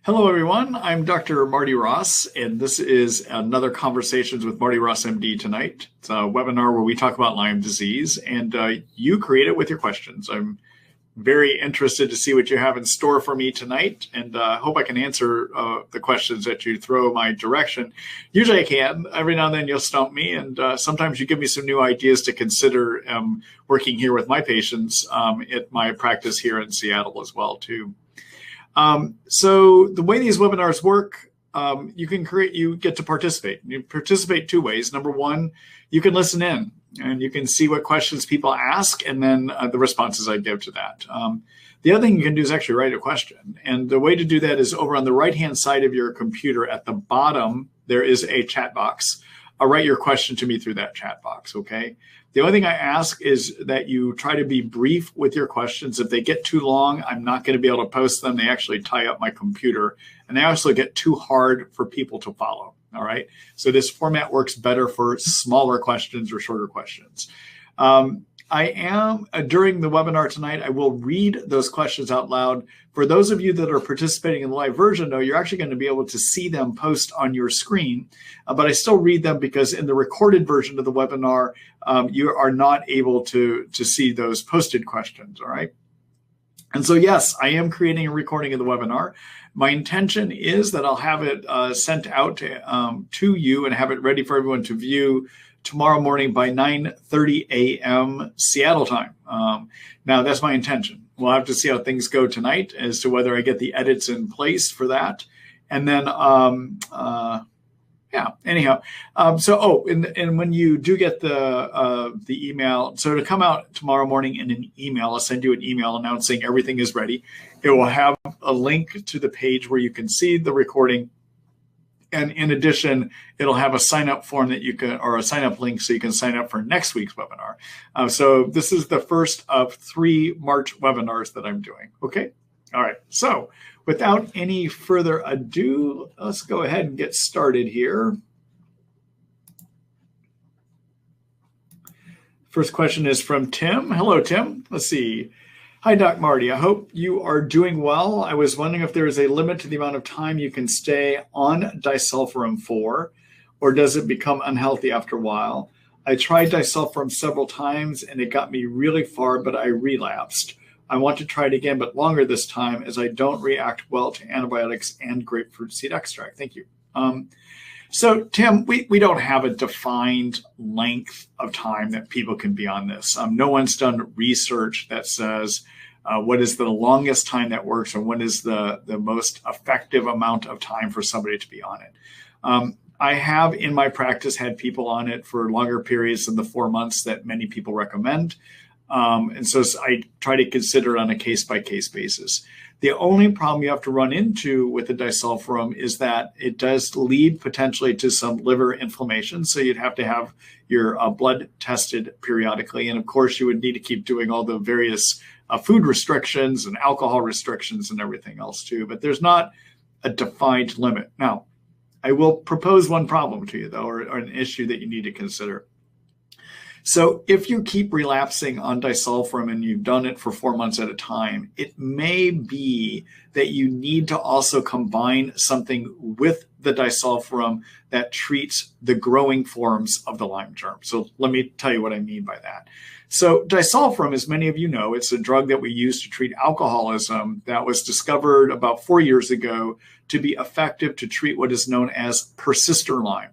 Hello, everyone. I'm Dr. Marty Ross, and this is another Conversations with Marty Ross MD tonight. It's a webinar where we talk about Lyme disease, and you create it with your questions. I'm very interested to see what you have in store for me tonight, and hope I can answer the questions that you throw my direction. Usually I can. Every now and then you'll stump me, and sometimes you give me some new ideas to consider working here with my patients at my practice here in Seattle as well, too. So the way these webinars work, you get to participate. You participate two ways. Number one, you can listen in and you can see what questions people ask and then the responses I give to that. The other thing you can do is actually write a question. And the way to do that is over on the right-hand side of your computer at the bottom, there is a chat box. Write your question to me through that chat box, okay? The only thing I ask is that you try to be brief with your questions. If they get too long, I'm not going to be able to post them. They actually tie up my computer, and they also get too hard for people to follow, all right? So this format works better for smaller questions or shorter questions. During the webinar tonight, I will read those questions out loud. For those of you that are participating in the live version, though, you're actually going to be able to see them post on your screen, but I still read them because in the recorded version of the webinar, you are not able to see those posted questions, all right? And so, yes, I am creating a recording of the webinar. My intention is that I'll have it sent out to you and have it ready for everyone to view tomorrow morning by 9:30 a.m. Seattle time. Now, that's my intention. We'll have to see how things go tonight as to whether I get the edits in place for that. And then, anyhow. And when you do get the email, so to come out tomorrow morning in an email, I'll send you an email announcing everything is ready. It will have a link to the page where you can see the recording. And in addition, it'll have a sign-up form that you can, or a sign-up link so you can sign up for next week's webinar. So this is the first of 3 March webinars that I'm doing. Okay. All right. So without any further ado, let's go ahead and get started here. First question is from Tim. Hello, Tim. Let's see. Hi, Doc Marty. I hope you are doing well. I was wondering if there is a limit to the amount of time you can stay on Disulfiram for, or does it become unhealthy after a while? I tried Disulfiram several times and it got me really far, but I relapsed. I want to try it again, but longer this time as I don't react well to antibiotics and grapefruit seed extract. Thank you. So, Tim, we don't have a defined length of time that people can be on this. No one's done research that says what is the longest time that works or what is the most effective amount of time for somebody to be on it. I have in my practice had people on it for longer periods than the 4 months that many people recommend. And so I try to consider it on a case-by-case basis. The only problem you have to run into with the Disulfiram is that it does lead potentially to some liver inflammation. So you'd have to have your blood tested periodically. And of course, you would need to keep doing all the various food restrictions and alcohol restrictions and everything else too. But there's not a defined limit. Now, I will propose one problem to you, though, or an issue that you need to consider. So if you keep relapsing on Disulfiram and you've done it for 4 months at a time, it may be that you need to also combine something with the Disulfiram that treats the growing forms of the Lyme germ. So let me tell you what I mean by that. So Disulfiram, as many of you know, it's a drug that we use to treat alcoholism that was discovered about 4 years ago to be effective to treat what is known as persister Lyme.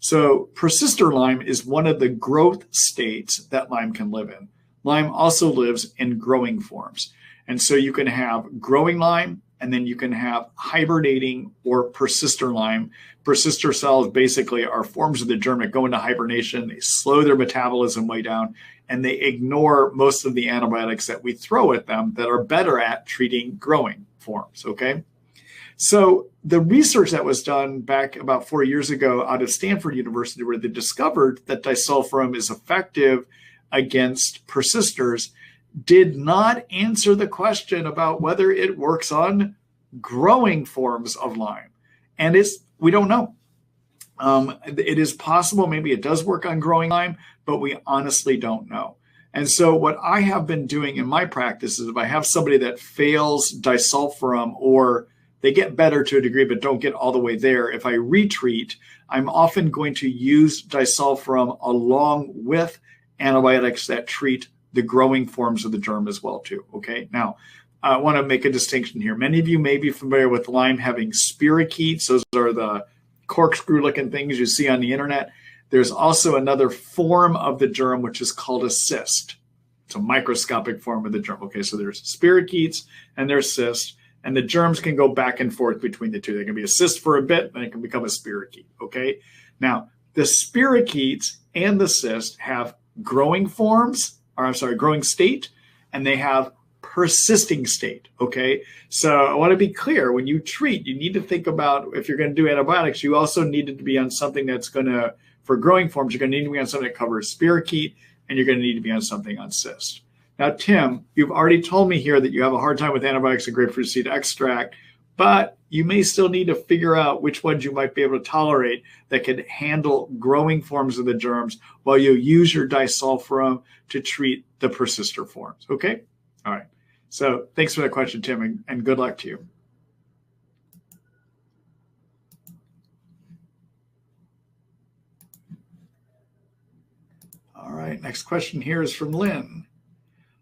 So persister Lyme is one of the growth states that Lyme can live in. Lyme also lives in growing forms. And so you can have growing Lyme, and then you can have hibernating or persister Lyme. Persister cells basically are forms of the germ that go into hibernation. They slow their metabolism way down, and they ignore most of the antibiotics that we throw at them that are better at treating growing forms, okay? So the research that was done back about 4 years ago out of Stanford University, where they discovered that Disulfiram is effective against persisters, did not answer the question about whether it works on growing forms of Lyme. And we don't know. It is possible maybe it does work on growing Lyme, but we honestly don't know. And so what I have been doing in my practice is if I have somebody that fails Disulfiram or They get better to a degree, but don't get all the way there. If I retreat, I'm often going to use disulfiram along with antibiotics that treat the growing forms of the germ as well too, okay? Now, I want to make a distinction here. Many of you may be familiar with Lyme having spirochetes. Those are the corkscrew-looking things you see on the internet. There's also another form of the germ, which is called a cyst. It's a microscopic form of the germ. Okay, so there's spirochetes and there's cysts, and the germs can go back and forth between the two. They can be a cyst for a bit, then it can become a spirochete, okay? Now, the spirochetes and the cyst have growing forms, growing state, and they have persisting state, okay? So I want to be clear, when you treat, you need to think about, if you're going to do antibiotics, you also need to be on something that's going to, for growing forms, you're going to need to be on something that covers spirochete, and you're going to need to be on something on cyst. Now, Tim, you've already told me here that you have a hard time with antibiotics and grapefruit seed extract, but you may still need to figure out which ones you might be able to tolerate that can handle growing forms of the germs while you use your disulfiram to treat the persister forms, okay? All right. So thanks for that question, Tim, and good luck to you. All right, next question here is from Lynn.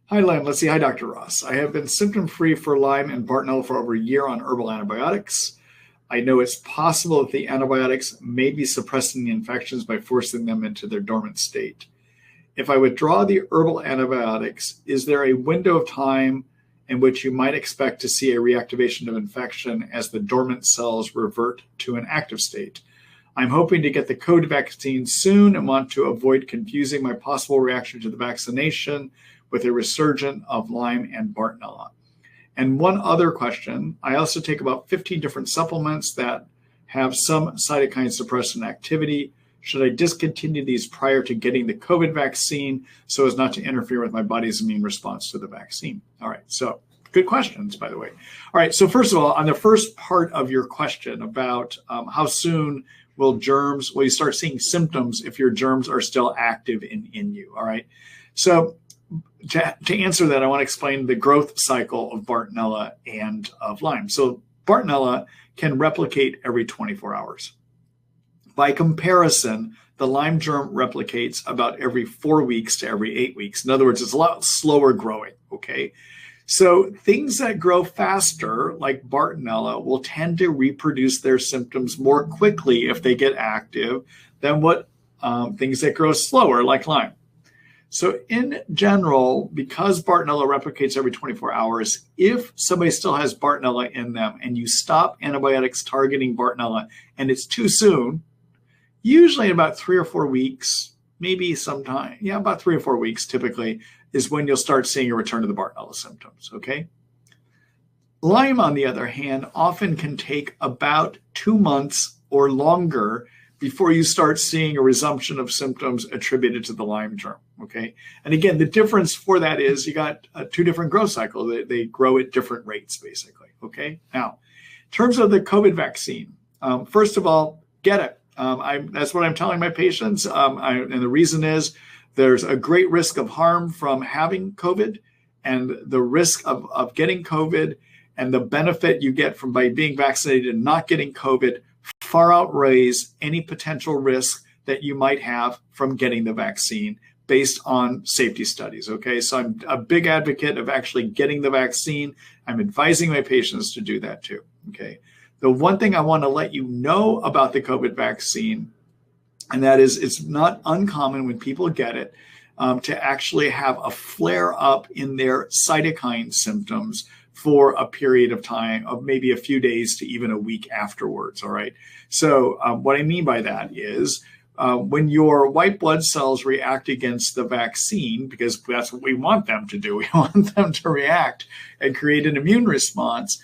Hi, Lynn. Let's see. Hi, Dr. Ross. I have been symptom-free for Lyme and Bartonella for over a year on herbal antibiotics. I know it's possible that the antibiotics may be suppressing the infections by forcing them into their dormant state. If I withdraw the herbal antibiotics, is there a window of time in which you might expect to see a reactivation of infection as the dormant cells revert to an active state? I'm hoping to get the COVID vaccine soon and want to avoid confusing my possible reaction to the vaccination with a resurgence of Lyme and Bartonella. And one other question, I also take about 15 different supplements that have some cytokine suppressant activity. Should I discontinue these prior to getting the COVID vaccine so as not to interfere with my body's immune response to the vaccine? All right, so good questions, by the way. All right, so first of all, on the first part of your question about how soon will you start seeing symptoms if your germs are still active in you, all right? So to answer that, I want to explain the growth cycle of Bartonella and of Lyme. So Bartonella can replicate every 24 hours. By comparison, the Lyme germ replicates about every 4 weeks to every 8 weeks. In other words, it's a lot slower growing, okay? So things that grow faster, like Bartonella, will tend to reproduce their symptoms more quickly if they get active than things that grow slower, like Lyme. So in general, because Bartonella replicates every 24 hours, if somebody still has Bartonella in them and you stop antibiotics targeting Bartonella and it's too soon, usually in about 3 or 4 weeks, maybe sometime, about 3 or 4 weeks typically, is when you'll start seeing a return to the Bartonella symptoms, okay? Lyme, on the other hand, often can take about 2 months or longer before you start seeing a resumption of symptoms attributed to the Lyme germ, okay? And again, the difference for that is you got 2 different growth cycles. They grow at different rates, basically, okay? Now, in terms of the COVID vaccine, first of all, get it. That's what I'm telling my patients, and the reason is there's a great risk of harm from having COVID, and the risk of getting COVID and the benefit you get from by being vaccinated and not getting COVID far outweighs any potential risk that you might have from getting the vaccine based on safety studies, okay? So I'm a big advocate of actually getting the vaccine. I'm advising my patients to do that too, okay? The one thing I want to let you know about the COVID vaccine, and that is it's not uncommon when people get it to actually have a flare up in their cytokine symptoms for a period of time of maybe a few days to even a week afterwards, all right? So what I mean by that is when your white blood cells react against the vaccine, because that's what we want them to do, we want them to react and create an immune response,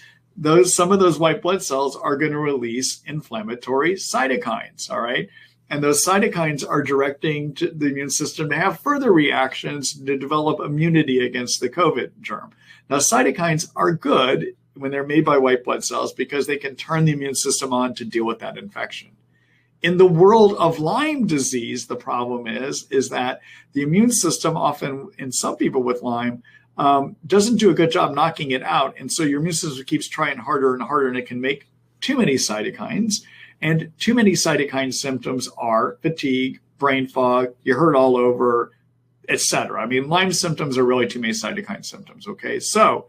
some of those white blood cells are going to release inflammatory cytokines, all right? And those cytokines are directing the immune system to have further reactions to develop immunity against the COVID germ. Now, cytokines are good when they're made by white blood cells because they can turn the immune system on to deal with that infection. In the world of Lyme disease, the problem is that the immune system often, in some people with Lyme, doesn't do a good job knocking it out. And so your immune system keeps trying harder and harder, and it can make too many cytokines. And too many cytokine symptoms are fatigue, brain fog, you hurt all over, etc. I mean, Lyme symptoms are really too many cytokine symptoms, okay? So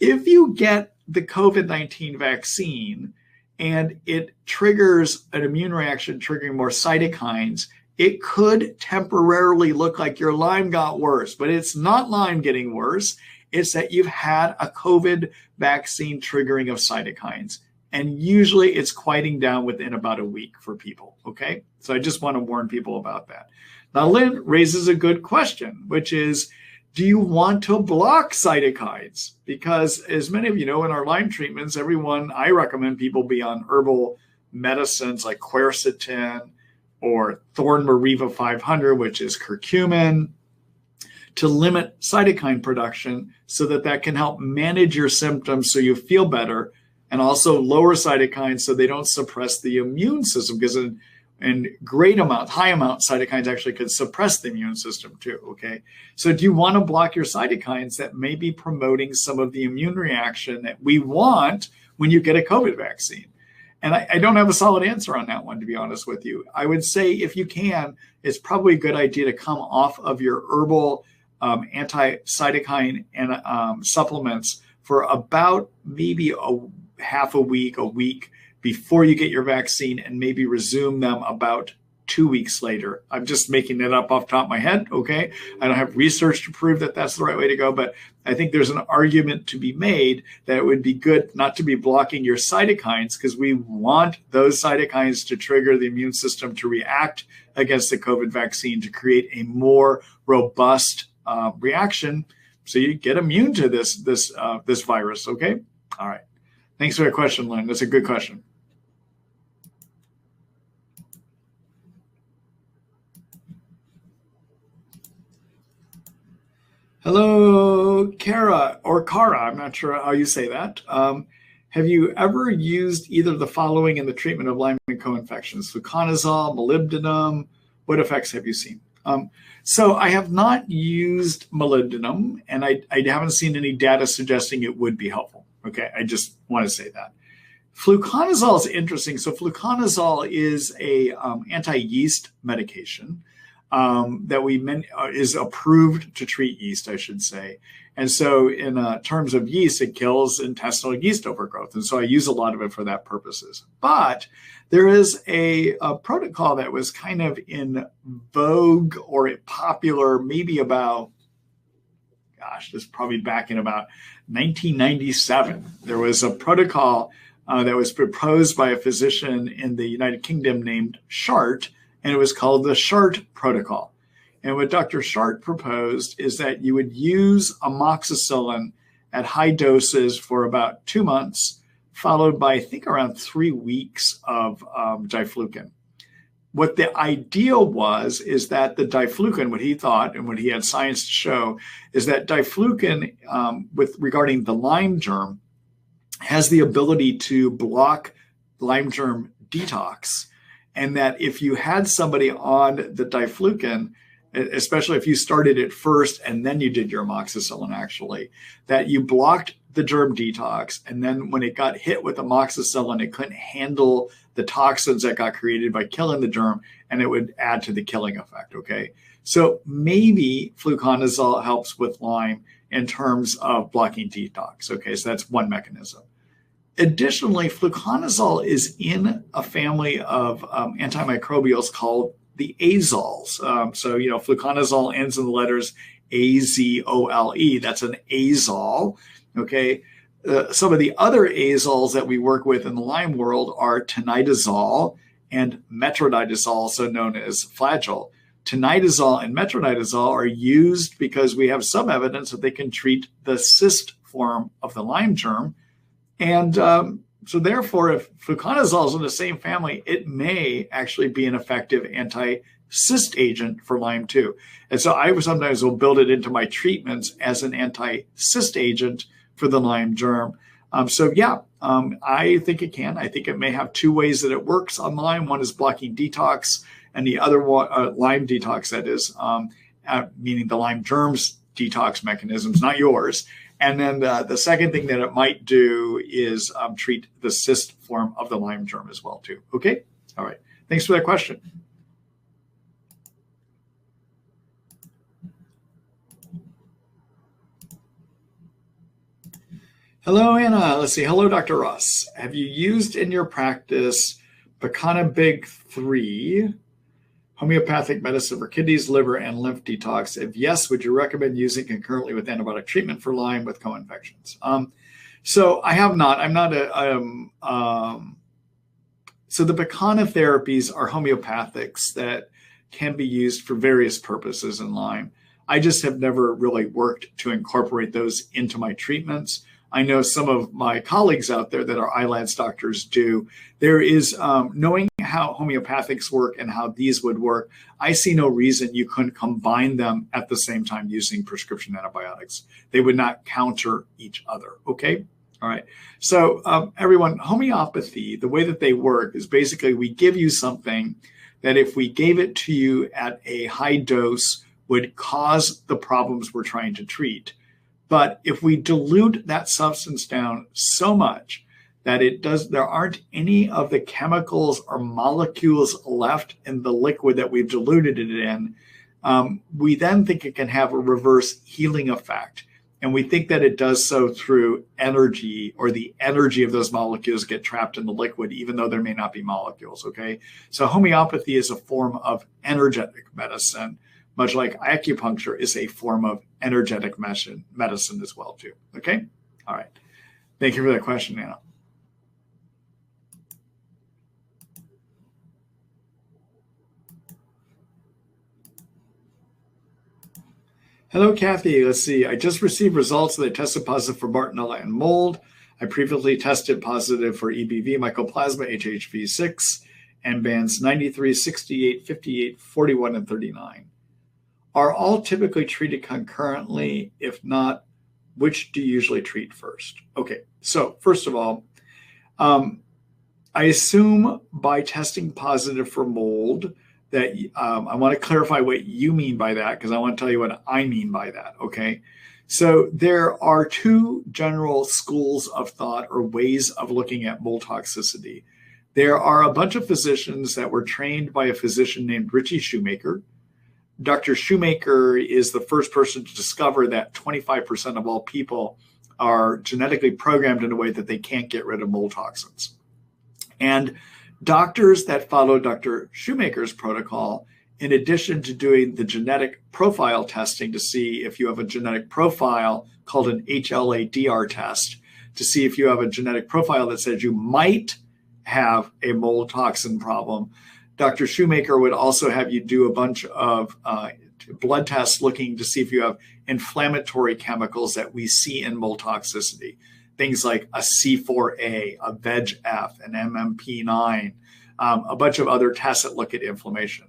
if you get the COVID-19 vaccine and it triggers an immune reaction triggering more cytokines, it could temporarily look like your Lyme got worse, but it's not Lyme getting worse. It's that you've had a COVID vaccine triggering of cytokines. And usually it's quieting down within about a week for people, okay? So I just want to warn people about that. Now, Lynn raises a good question, which is, do you want to block cytokines? Because as many of you know, in our Lyme treatments, I recommend people be on herbal medicines like quercetin or Thorn-Meriva 500, which is curcumin, to limit cytokine production so that can help manage your symptoms so you feel better, and also lower cytokines so they don't suppress the immune system, because in high amount cytokines actually could suppress the immune system too, okay? So do you want to block your cytokines that may be promoting some of the immune reaction that we want when you get a COVID vaccine? And I don't have a solid answer on that one, to be honest with you. I would say if you can, it's probably a good idea to come off of your herbal anti-cytokine and supplements for about maybe half a week before you get your vaccine, and maybe resume them about 2 weeks later. I'm just making it up off the top of my head, okay? I don't have research to prove that that's the right way to go, but I think there's an argument to be made that it would be good not to be blocking your cytokines, because we want those cytokines to trigger the immune system to react against the COVID vaccine to create a more robust reaction so you get immune to this virus, okay? All right. Thanks for the question, Lynn. That's a good question. Hello, Kara, or Kara, I'm not sure how you say that. Have you ever used either of the following in the treatment of Lyme and co-infections? Fluconazole, molybdenum, what effects have you seen? So I have not used molybdenum, and I haven't seen any data suggesting it would be helpful. Okay, I just want to say that. Fluconazole is interesting. So fluconazole is a anti-yeast medication that is approved to treat yeast, I should say. And so in terms of yeast, it kills intestinal yeast overgrowth. And so I use a lot of it for that purposes. But there is a protocol that was kind of in vogue or popular maybe about, this is probably back in about 1997. There was a protocol that was proposed by a physician in the United Kingdom named Shart, and it was called the Shart Protocol. And what Dr. Shart proposed is that you would use amoxicillin at high doses for about 2 months, followed by, I think, around 3 weeks of diflucan. What the idea was is that the diflucan, what he thought and what he had science to show, is that diflucan, regarding the Lyme germ, has the ability to block Lyme germ detox. And that if you had somebody on the diflucan, especially if you started it first and then you did your amoxicillin, actually, that you blocked the germ detox. And then when it got hit with amoxicillin, it couldn't handle the toxins that got created by killing the germ, and it would add to the killing effect, okay? So maybe fluconazole helps with Lyme in terms of blocking detox, okay? So that's one mechanism. Additionally, fluconazole is in a family of antimicrobials called the azoles. Fluconazole ends in the letters A-Z-O-L-E. That's an azole, okay? Some of the other azoles that we work with in the Lyme world are tinidazole and metronidazole, also known as flagyl. Tinidazole and metronidazole are used because we have some evidence that they can treat the cyst form of the Lyme germ. And so therefore, if fluconazole is in the same family, it may actually be an effective anti-cyst agent for Lyme too. And so I sometimes will build it into my treatments as an anti-cyst agent for the Lyme germ. I think it can. I think it may have two ways that it works on Lyme. One is blocking detox, and the other one, Lyme detox, that is, meaning the Lyme germs detox mechanisms, not yours. And then the second thing that it might do is treat the cyst form of the Lyme germ as well too. Okay? All right. Thanks for that question. Hello, Anna. Let's see. Hello, Dr. Ross. Have you used in your practice Pekana Big 3 homeopathic medicine for kidneys, liver, and lymph detox? If yes, would you recommend using concurrently with antibiotic treatment for Lyme with co-infections? So I have not. I'm not a. So the Pekana therapies are homeopathics that can be used for various purposes in Lyme. I just have never really worked to incorporate those into my treatments. I know some of my colleagues out there that are ILADS doctors do. There is, knowing how homeopathics work and how these would work, I see no reason you couldn't combine them at the same time using prescription antibiotics. They would not counter each other, okay? All right. So everyone, homeopathy, the way that they work is basically we give you something that if we gave it to you at a high dose would cause the problems we're trying to treat. But if we dilute that substance down so much that there aren't any of the chemicals or molecules left in the liquid that we've diluted it in, we then think it can have a reverse healing effect. And we think that it does so through energy, or the energy of those molecules get trapped in the liquid, even though there may not be molecules, okay? So homeopathy is a form of energetic medicine, much like acupuncture is a form of energetic medicine as well, too. Okay? All right. Thank you for that question, Anna. Hello, Kathy. Let's see. I just received results that I tested positive for Bartonella and mold. I previously tested positive for EBV, mycoplasma, HHV6, and bands 93, 68, 58, 41, and 39. Are all typically treated concurrently? If not, which do you usually treat first? Okay, so first of all, I assume by testing positive for mold that I want to clarify what you mean by that, because I want to tell you what I mean by that, okay? So there are two general schools of thought or ways of looking at mold toxicity. There are a bunch of physicians that were trained by a physician named Richie Shoemaker. Dr. Shoemaker is the first person to discover that 25% of all people are genetically programmed in a way that they can't get rid of mold toxins. And doctors that follow Dr. Shoemaker's protocol, in addition to doing the genetic profile testing to see if you have a genetic profile called an HLA-DR test, to see if you have a genetic profile that says you might have a mold toxin problem, Dr. Shoemaker would also have you do a bunch of blood tests looking to see if you have inflammatory chemicals that we see in mold toxicity. Things like a C4A, a VEGF, an MMP9, a bunch of other tests that look at inflammation.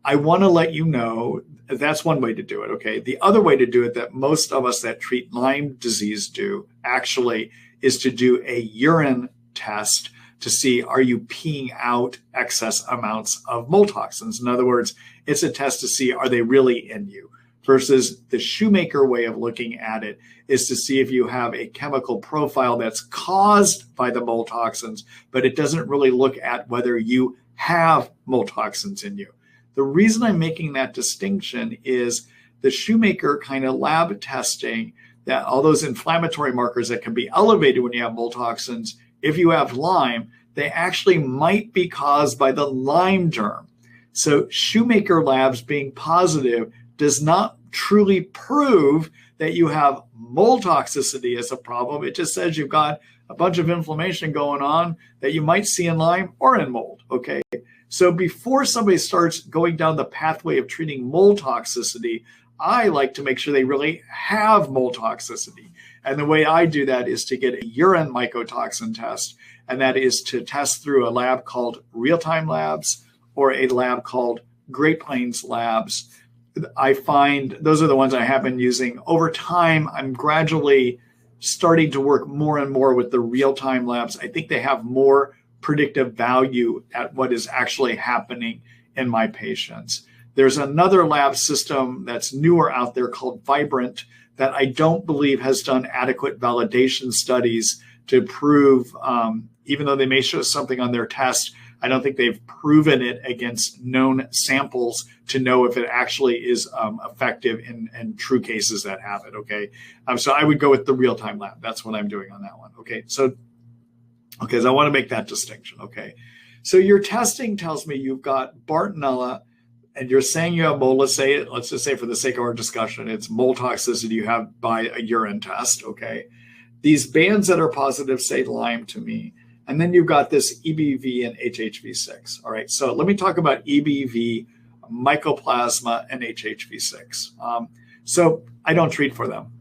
I want to let you know that's one way to do it, okay? The other way to do it that most of us that treat Lyme disease do actually is to do a urine test to see, are you peeing out excess amounts of mold toxins? In other words, it's a test to see, are they really in you? Versus the Shoemaker way of looking at it is to see if you have a chemical profile that's caused by the mold toxins, but it doesn't really look at whether you have mold toxins in you. The reason I'm making that distinction is the Shoemaker kind of lab testing, that all those inflammatory markers that can be elevated when you have mold toxins, if you have Lyme, they actually might be caused by the Lyme germ. So Shoemaker labs being positive does not truly prove that you have mold toxicity as a problem. It just says you've got a bunch of inflammation going on that you might see in Lyme or in mold, okay? So before somebody starts going down the pathway of treating mold toxicity, I like to make sure they really have mold toxicity. And the way I do that is to get a urine mycotoxin test, and that is to test through a lab called Real-Time Labs or a lab called Great Plains Labs. I find those are the ones I have been using. Over time, I'm gradually starting to work more and more with the Real-Time Labs. I think they have more predictive value at what is actually happening in my patients. There's another lab system that's newer out there called Vibrant that I don't believe has done adequate validation studies to prove, even though they may show something on their test, I don't think they've proven it against known samples to know if it actually is effective in true cases that have it, okay? So I would go with the real-time lab. That's what I'm doing on that one, okay? So I want to make that distinction, okay? So your testing tells me you've got Bartonella, and you're saying you have mold. Let's just say for the sake of our discussion, it's mold toxicity you have by a urine test, okay? These bands that are positive say Lyme to me. And then you've got this EBV and HHV6. All right, so let me talk about EBV, mycoplasma, and HHV6. So I don't treat for them.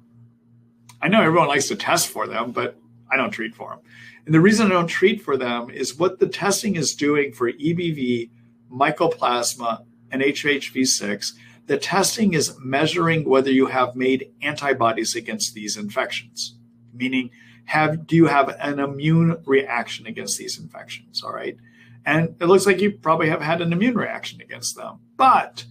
I know everyone likes to test for them, but I don't treat for them. And the reason I don't treat for them is what the testing is doing for EBV, mycoplasma, and HHV6. The testing is measuring whether you have made antibodies against these infections, meaning do you have an immune reaction against these infections, all right? And it looks like you probably have had an immune reaction against them. But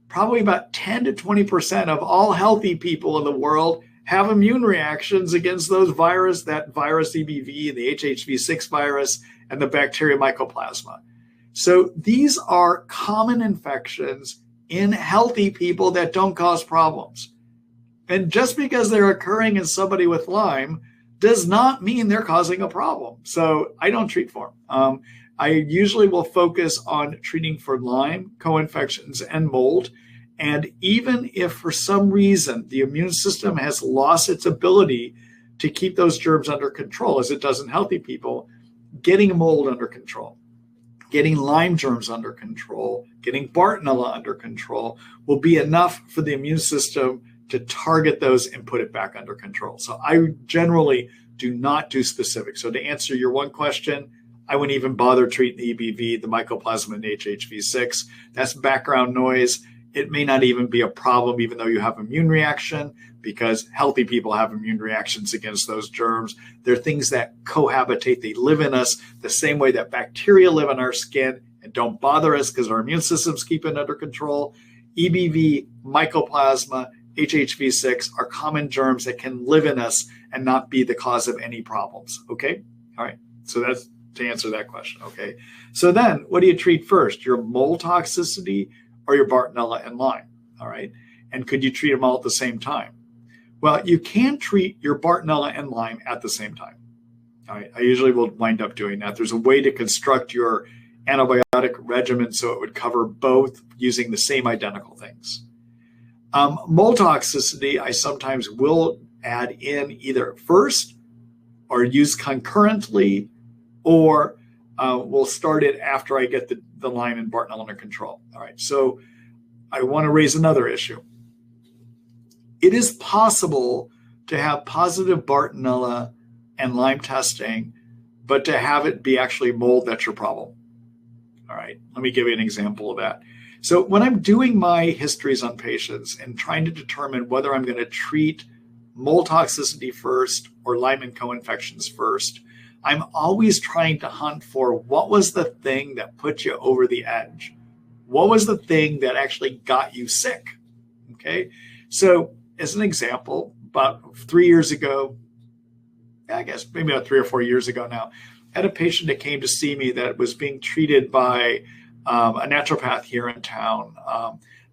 probably about 10 to 20% of all healthy people in the world have immune reactions against those virus, that virus EBV, the HHV6 virus, and the bacteria mycoplasma. So these are common infections in healthy people that don't cause problems. And just because they're occurring in somebody with Lyme does not mean they're causing a problem. So I don't treat for them. I usually will focus on treating for Lyme, co-infections, and mold. And even if for some reason the immune system has lost its ability to keep those germs under control, as it does in healthy people, getting mold under control, getting Lyme germs under control, getting Bartonella under control will be enough for the immune system to target those and put it back under control. So I generally do not do specific. So to answer your one question, I wouldn't even bother treating the EBV, the mycoplasma, and HHV6. That's background noise. It may not even be a problem, even though you have immune reaction, because healthy people have immune reactions against those germs. They're things that cohabitate. They live in us the same way that bacteria live in our skin and don't bother us because our immune systems keep it under control. EBV, mycoplasma, HHV6 are common germs that can live in us and not be the cause of any problems, okay? All right, so that's to answer that question, okay? So then what do you treat first? Your mold toxicity or your Bartonella and Lyme, all right? And could you treat them all at the same time? Well, you can treat your Bartonella and Lyme at the same time, all right? I usually will wind up doing that. There's a way to construct your antibiotic regimen so it would cover both using the same identical things. Mold toxicity, I sometimes will add in either first or use concurrently, or we'll start it after I get the Lyme and Bartonella under control. All right, so I want to raise another issue. It is possible to have positive Bartonella and Lyme testing, but to have it be actually mold that's your problem. All right, let me give you an example of that. So when I'm doing my histories on patients and trying to determine whether I'm going to treat mold toxicity first or Lyme and co-infections first, I'm always trying to hunt for what was the thing that put you over the edge? What was the thing that actually got you sick? Okay, so as an example, about 3 years ago, I guess maybe about 3 or 4 years ago now, I had a patient that came to see me that was being treated by a naturopath here in town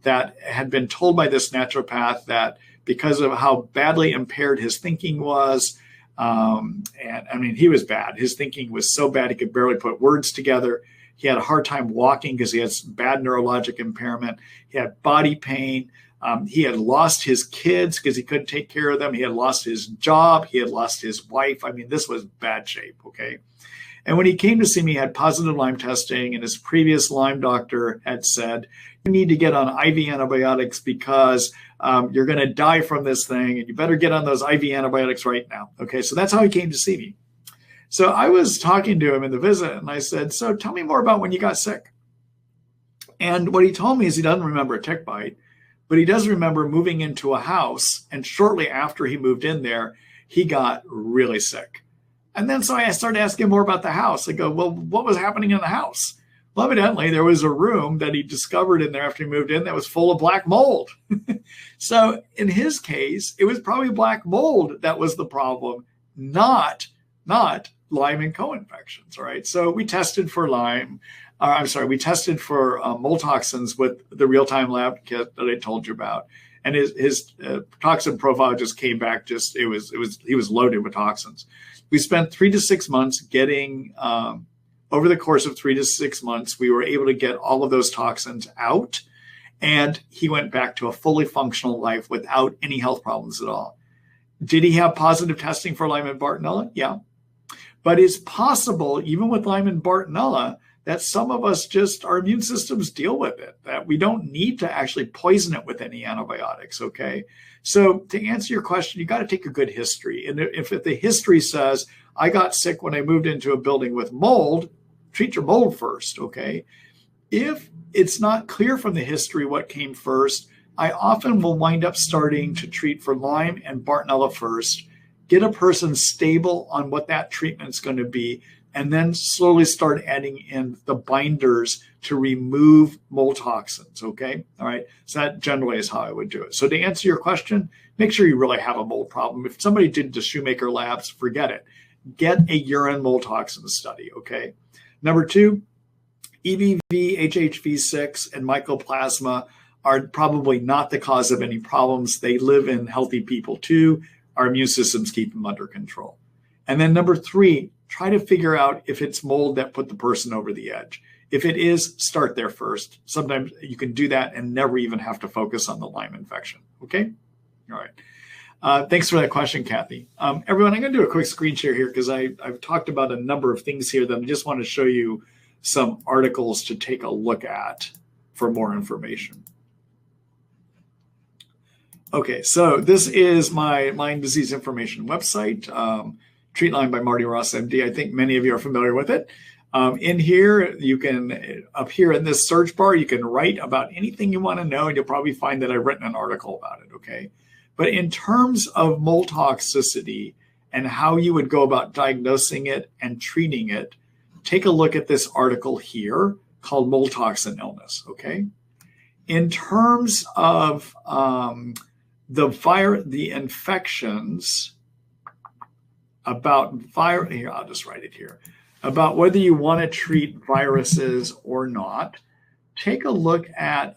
that had been told by this naturopath that because of how badly impaired his thinking was, and I mean, he was bad. His thinking was so bad he could barely put words together. He had a hard time walking because he had bad neurologic impairment. He had body pain. He had lost his kids because he couldn't take care of them. He had lost his job. He had lost his wife. I mean, this was bad shape, okay? And when he came to see me, he had positive Lyme testing, and his previous Lyme doctor had said, you need to get on IV antibiotics because you're going to die from this thing, and you better get on those IV antibiotics right now. Okay, so that's how he came to see me. So I was talking to him in the visit, and I said, so tell me more about when you got sick. And what he told me is he doesn't remember a tick bite, but he does remember moving into a house, and shortly after he moved in there, he got really sick. And then so I started asking more about the house. I go, well, what was happening in the house? Well, evidently, there was a room that he discovered in there after he moved in that was full of black mold. So in his case, it was probably black mold that was the problem, not Lyme and co-infections, right? So we tested for Lyme. We tested for mold toxins with the real-time lab kit that I told you about. And his toxin profile just came back, he was loaded with toxins. We spent 3 to 6 months getting, over the course of 3 to 6 months, we were able to get all of those toxins out. And he went back to a fully functional life without any health problems at all. Did he have positive testing for Lyme and Bartonella? Yeah. But it's possible, even with Lyme and Bartonella, that some of us just, our immune systems deal with it, that we don't need to actually poison it with any antibiotics, okay? So to answer your question, you got to take a good history. And if the history says, I got sick when I moved into a building with mold, treat your mold first, okay? If it's not clear from the history what came first, I often will wind up starting to treat for Lyme and Bartonella first, get a person stable on what that treatment's going to be, and then slowly start adding in the binders to remove mold toxins, okay? All right, so that generally is how I would do it. So to answer your question, make sure you really have a mold problem. If somebody did the Shoemaker labs, forget it. Get a urine mold toxin study, okay? Number 2, EBV, HHV6, and mycoplasma are probably not the cause of any problems. They live in healthy people too. Our immune systems keep them under control. And then number 3, try to figure out if it's mold that put the person over the edge. If it is, start there first. Sometimes you can do that and never even have to focus on the Lyme infection, okay? All right. Thanks for that question, Kathy. Everyone, I'm going to do a quick screen share here because I've talked about a number of things here that I just want to show you some articles to take a look at for more information. Okay, so this is my Lyme disease information website, Treat Lyme by Marty Ross MD. I think many of you are familiar with it. In here, you can, up here in this search bar, you can write about anything you want to know, and you'll probably find that I've written an article about it, okay? But in terms of mold toxicity and how you would go about diagnosing it and treating it, take a look at this article here called Mold Toxin Illness, okay? In terms of the infections about here, I'll just write it here, about whether you want to treat viruses or not, take a look at,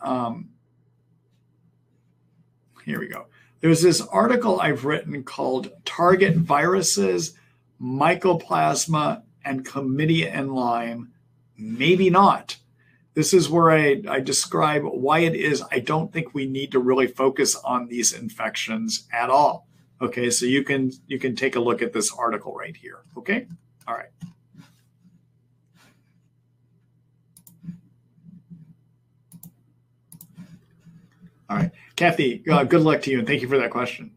here we go. There's this article I've written called Target Viruses, Mycoplasma, and Chlamydia and Lyme, Maybe Not. This is where I describe why it is I don't think we need to really focus on these infections at all. Okay, so you can take a look at this article right here. Okay, all right. All right, Kathy, good luck to you, and thank you for that question.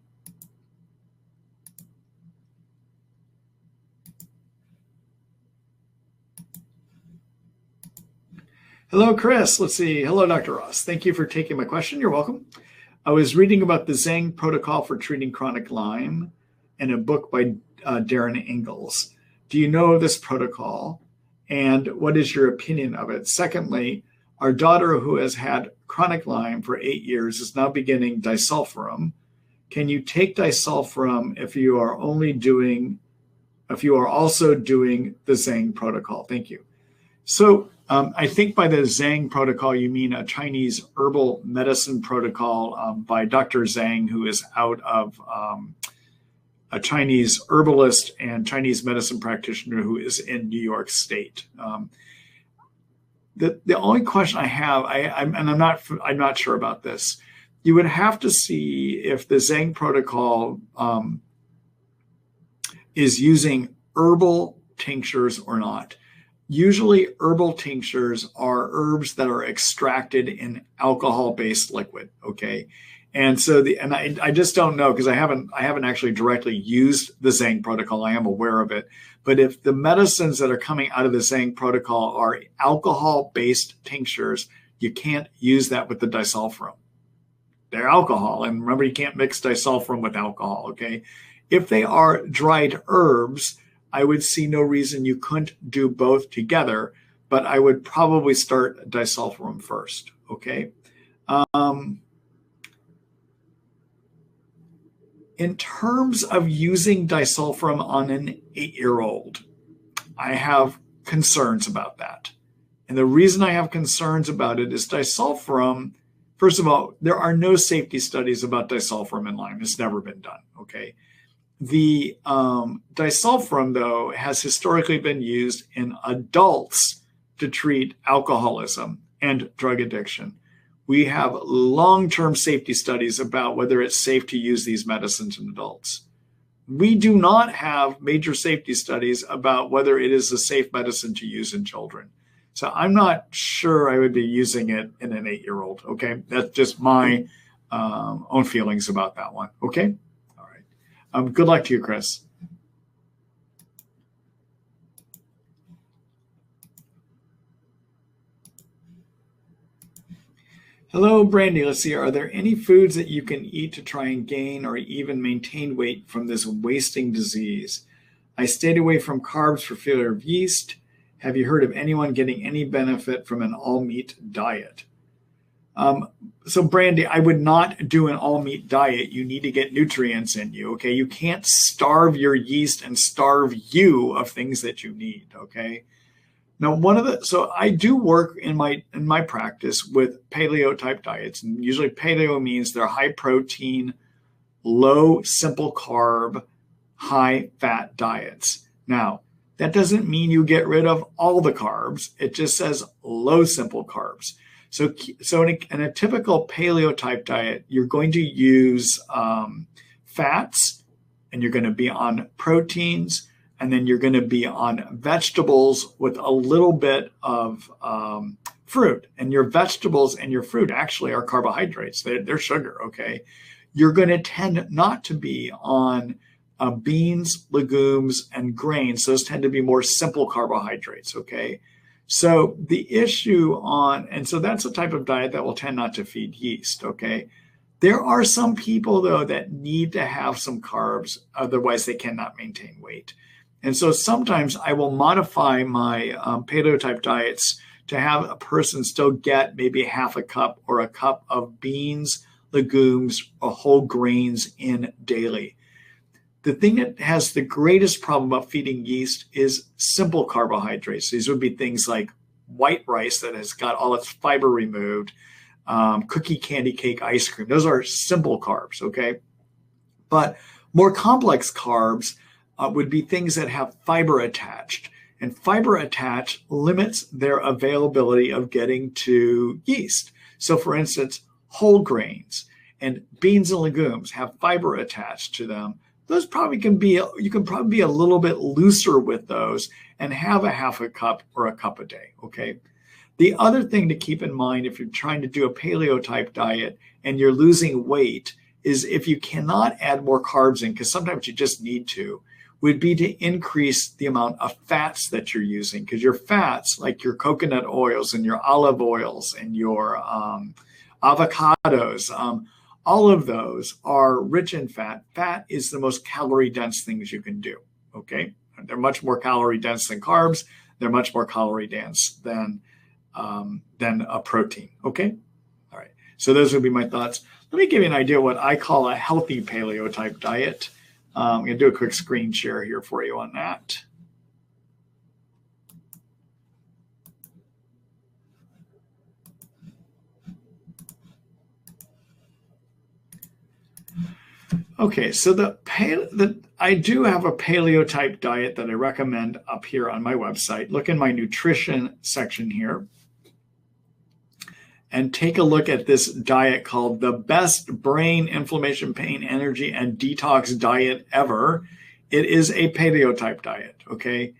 Hello, Chris. Let's see. Hello, Dr. Ross. Thank you for taking my question. You're welcome. I was reading about the Zhang protocol for treating chronic Lyme in a book by Darren Ingalls. Do you know of this protocol, and what is your opinion of it? Secondly, our daughter, who has had chronic Lyme for 8 years, is now beginning Disulfiram. Can you take Disulfiram if you are also doing the Zhang protocol? Thank you. So I think by the Zhang protocol, you mean a Chinese herbal medicine protocol by Dr. Zhang, who is out of a Chinese herbalist and Chinese medicine practitioner who is in New York State. The only question I have, I'm not sure about this. You would have to see if the Zhang protocol is using herbal tinctures or not. Usually herbal tinctures are herbs that are extracted in alcohol-based liquid, okay? And so I just don't know because I haven't actually directly used the Zhang protocol. I am aware of it. But if the medicines that are coming out of the Zhang protocol are alcohol-based tinctures, you can't use that with the Disulfiram. They're alcohol, and remember, you can't mix Disulfiram with alcohol, okay? If they are dried herbs, I would see no reason you couldn't do both together. but I would probably start Disulfiram first, okay? In terms of using Disulfiram on an 8-year-old, I have concerns about that. And the reason I have concerns about it is Disulfiram, first of all, there are no safety studies about Disulfiram in Lyme. It's never been done, okay? The Disulfiram, though, has historically been used in adults to treat alcoholism and drug addiction. We have long-term safety studies about whether it's safe to use these medicines in adults. We do not have major safety studies about whether it is a safe medicine to use in children. So I'm not sure I would be using it in an 8-year-old, okay? That's just my own feelings about that one, okay? All right. Good luck to you, Chris. Hello, Brandy. Let's see. Are there any foods that you can eat to try and gain or even maintain weight from this wasting disease? I stayed away from carbs for fear of yeast. Have you heard of anyone getting any benefit from an all-meat diet? So, Brandy, I would not do an all-meat diet. You need to get nutrients in you, okay? You can't starve your yeast and starve you of things that you need, okay? Now, so I do work in my practice with paleo type diets, and usually paleo means they're high protein, low simple carb, high fat diets. Now, that doesn't mean you get rid of all the carbs. It just says low simple carbs. So in a typical paleo type diet, you're going to use fats, and you're going to be on proteins, and then you're going to be on vegetables with a little bit of fruit. And your vegetables and your fruit actually are carbohydrates. They're sugar, okay? You're going to tend not to be on beans, legumes, and grains. Those tend to be more simple carbohydrates, okay? So the issue and so that's a type of diet that will tend not to feed yeast, okay? There are some people, though, that need to have some carbs, otherwise they cannot maintain weight. And so sometimes I will modify my paleo type diets to have a person still get maybe half a cup or a cup of beans, legumes, or whole grains in daily. The thing that has the greatest problem about feeding yeast is simple carbohydrates. These would be things like white rice that has got all its fiber removed, cookie, candy, cake, ice cream. Those are simple carbs, okay? But more complex carbs would be things that have fiber attached. And fiber attached limits their availability of getting to yeast. So for instance, whole grains and beans and legumes have fiber attached to them. Those probably you can probably be a little bit looser with those and have a half a cup or a cup a day, okay? The other thing to keep in mind if you're trying to do a paleo type diet and you're losing weight is if you cannot add more carbs in, because sometimes you just need to, would be to increase the amount of fats that you're using, because your fats, like your coconut oils and your olive oils and your avocados, all of those are rich in fat. Fat is the most calorie-dense things you can do, okay? They're much more calorie-dense than carbs. They're much more calorie-dense than a protein, okay? All right, so those would be my thoughts. Let me give you an idea of what I call a healthy paleo type diet. I'm going to do a quick screen share here for you on that. Okay, so I do have a paleo type diet that I recommend up here on my website. Look in my nutrition section here and take a look at this diet called the best brain, inflammation, pain, energy, and detox diet ever. It is a paleo type diet, okay?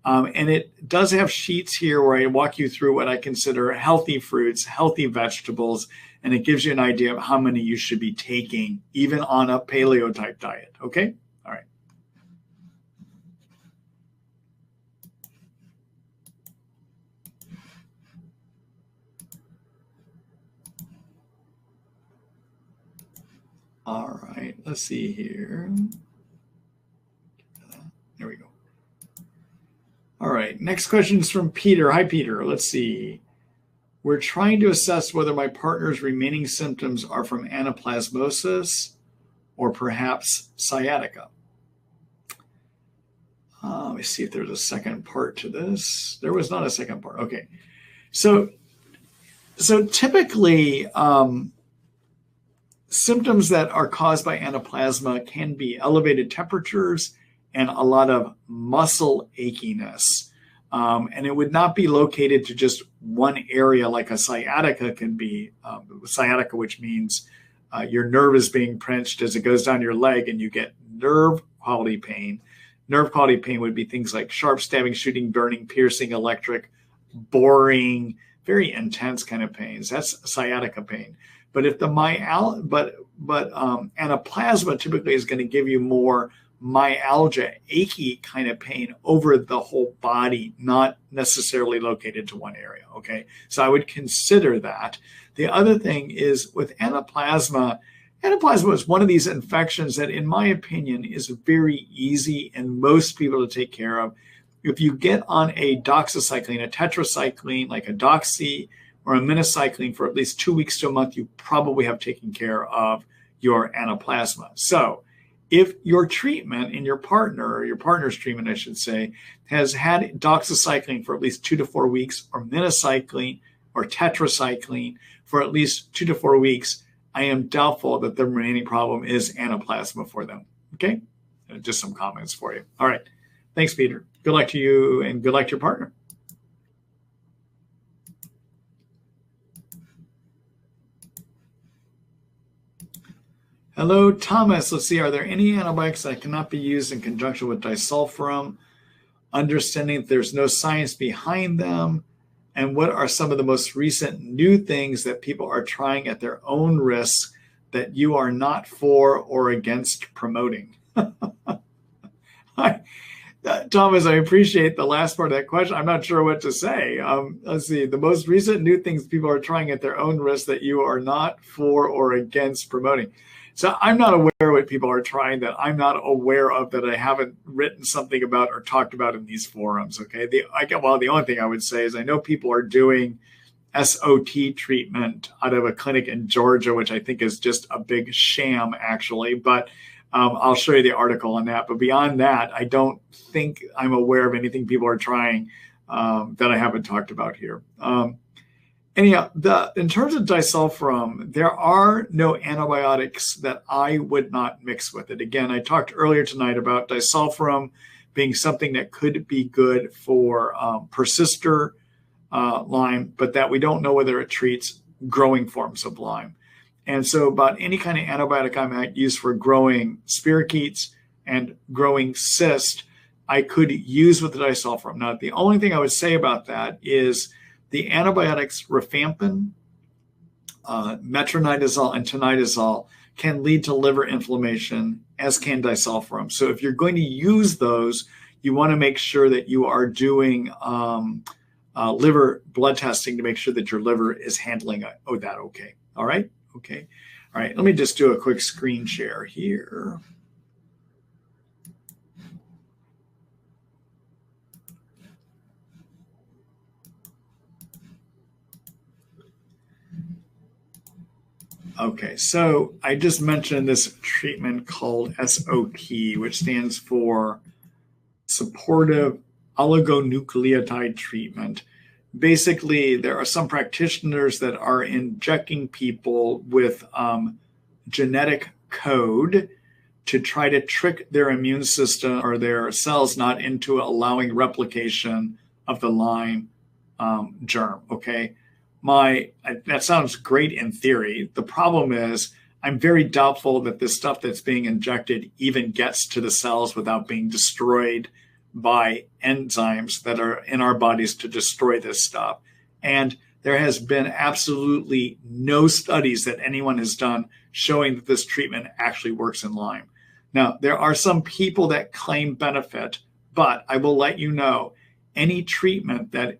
And it does have sheets here where I walk you through what I consider healthy fruits, healthy vegetables, and it gives you an idea of how many you should be taking, even on a paleo type diet, okay? All right. All right, let's see here. There we go. All right. right, next question is from Peter. Hi, Peter. Let's see. We're trying to assess whether my partner's remaining symptoms are from anaplasmosis or perhaps sciatica. Let me see if there's a second part to this. There was not a second part. Okay. So typically, symptoms that are caused by anaplasma can be elevated temperatures and a lot of muscle achiness. And it would not be located to just one area like a sciatica can be. Sciatica, which means your nerve is being pinched as it goes down your leg and you get nerve quality pain. Nerve quality pain would be things like sharp stabbing, shooting, burning, piercing, electric, boring, very intense kind of pains. That's sciatica pain. But if the anaplasma typically is going to give you more myalgia, achy kind of pain over the whole body, not necessarily located to one area. Okay, so I would consider that. The other thing is with anaplasma. Anaplasma is one of these infections that, in my opinion, is very easy and most people to take care of. If you get on a doxycycline, a tetracycline, like a doxy or a minocycline for at least 2 weeks to a month, you probably have taken care of your anaplasma. So if your treatment in your partner, or your partner's treatment, I should say, has had doxycycline for at least 2 to 4 weeks, or minocycline or tetracycline for at least 2 to 4 weeks, I am doubtful that the remaining problem is anaplasma for them. Okay, just some comments for you. All right, thanks, Peter. Good luck to you and good luck to your partner. Hello, Thomas. Let's see, are there any antibiotics that cannot be used in conjunction with disulfiram? Understanding that there's no science behind them. And what are some of the most recent new things that people are trying at their own risk that you are not for or against promoting? Thomas, I appreciate the last part of that question. I'm not sure what to say. Let's see. The most recent new things people are trying at their own risk that you are not for or against promoting. So I'm not aware of what people are trying that I'm not aware of, that I haven't written something about or talked about in these forums. Okay. The only thing I would say is I know people are doing SOT treatment out of a clinic in Georgia, which I think is just a big sham, actually. But I'll show you the article on that. But beyond that, I don't think I'm aware of anything people are trying that I haven't talked about here. Anyhow, in terms of disulfiram, there are no antibiotics that I would not mix with it. Again, I talked earlier tonight about disulfiram being something that could be good for persister Lyme, but that we don't know whether it treats growing forms of Lyme. And so about any kind of antibiotic I might use for growing spirochetes and growing cyst, I could use with the disulfiram. Now, the only thing I would say about that is the antibiotics rifampin, metronidazole, and tinidazole can lead to liver inflammation, as can disulfiram. So if you're going to use those, you want to make sure that you are doing liver blood testing to make sure that your liver is handling that okay. All right? Okay. All right. Let me just do a quick screen share here. Okay, so I just mentioned this treatment called SOT, which stands for Supportive Oligonucleotide Treatment. Basically, there are some practitioners that are injecting people with genetic code to try to trick their immune system or their cells not into allowing replication of the Lyme germ, okay? That sounds great in theory. The problem is I'm very doubtful that the stuff that's being injected even gets to the cells without being destroyed by enzymes that are in our bodies to destroy this stuff. And there has been absolutely no studies that anyone has done showing that this treatment actually works in Lyme. Now, there are some people that claim benefit, but I will let you know, any treatment that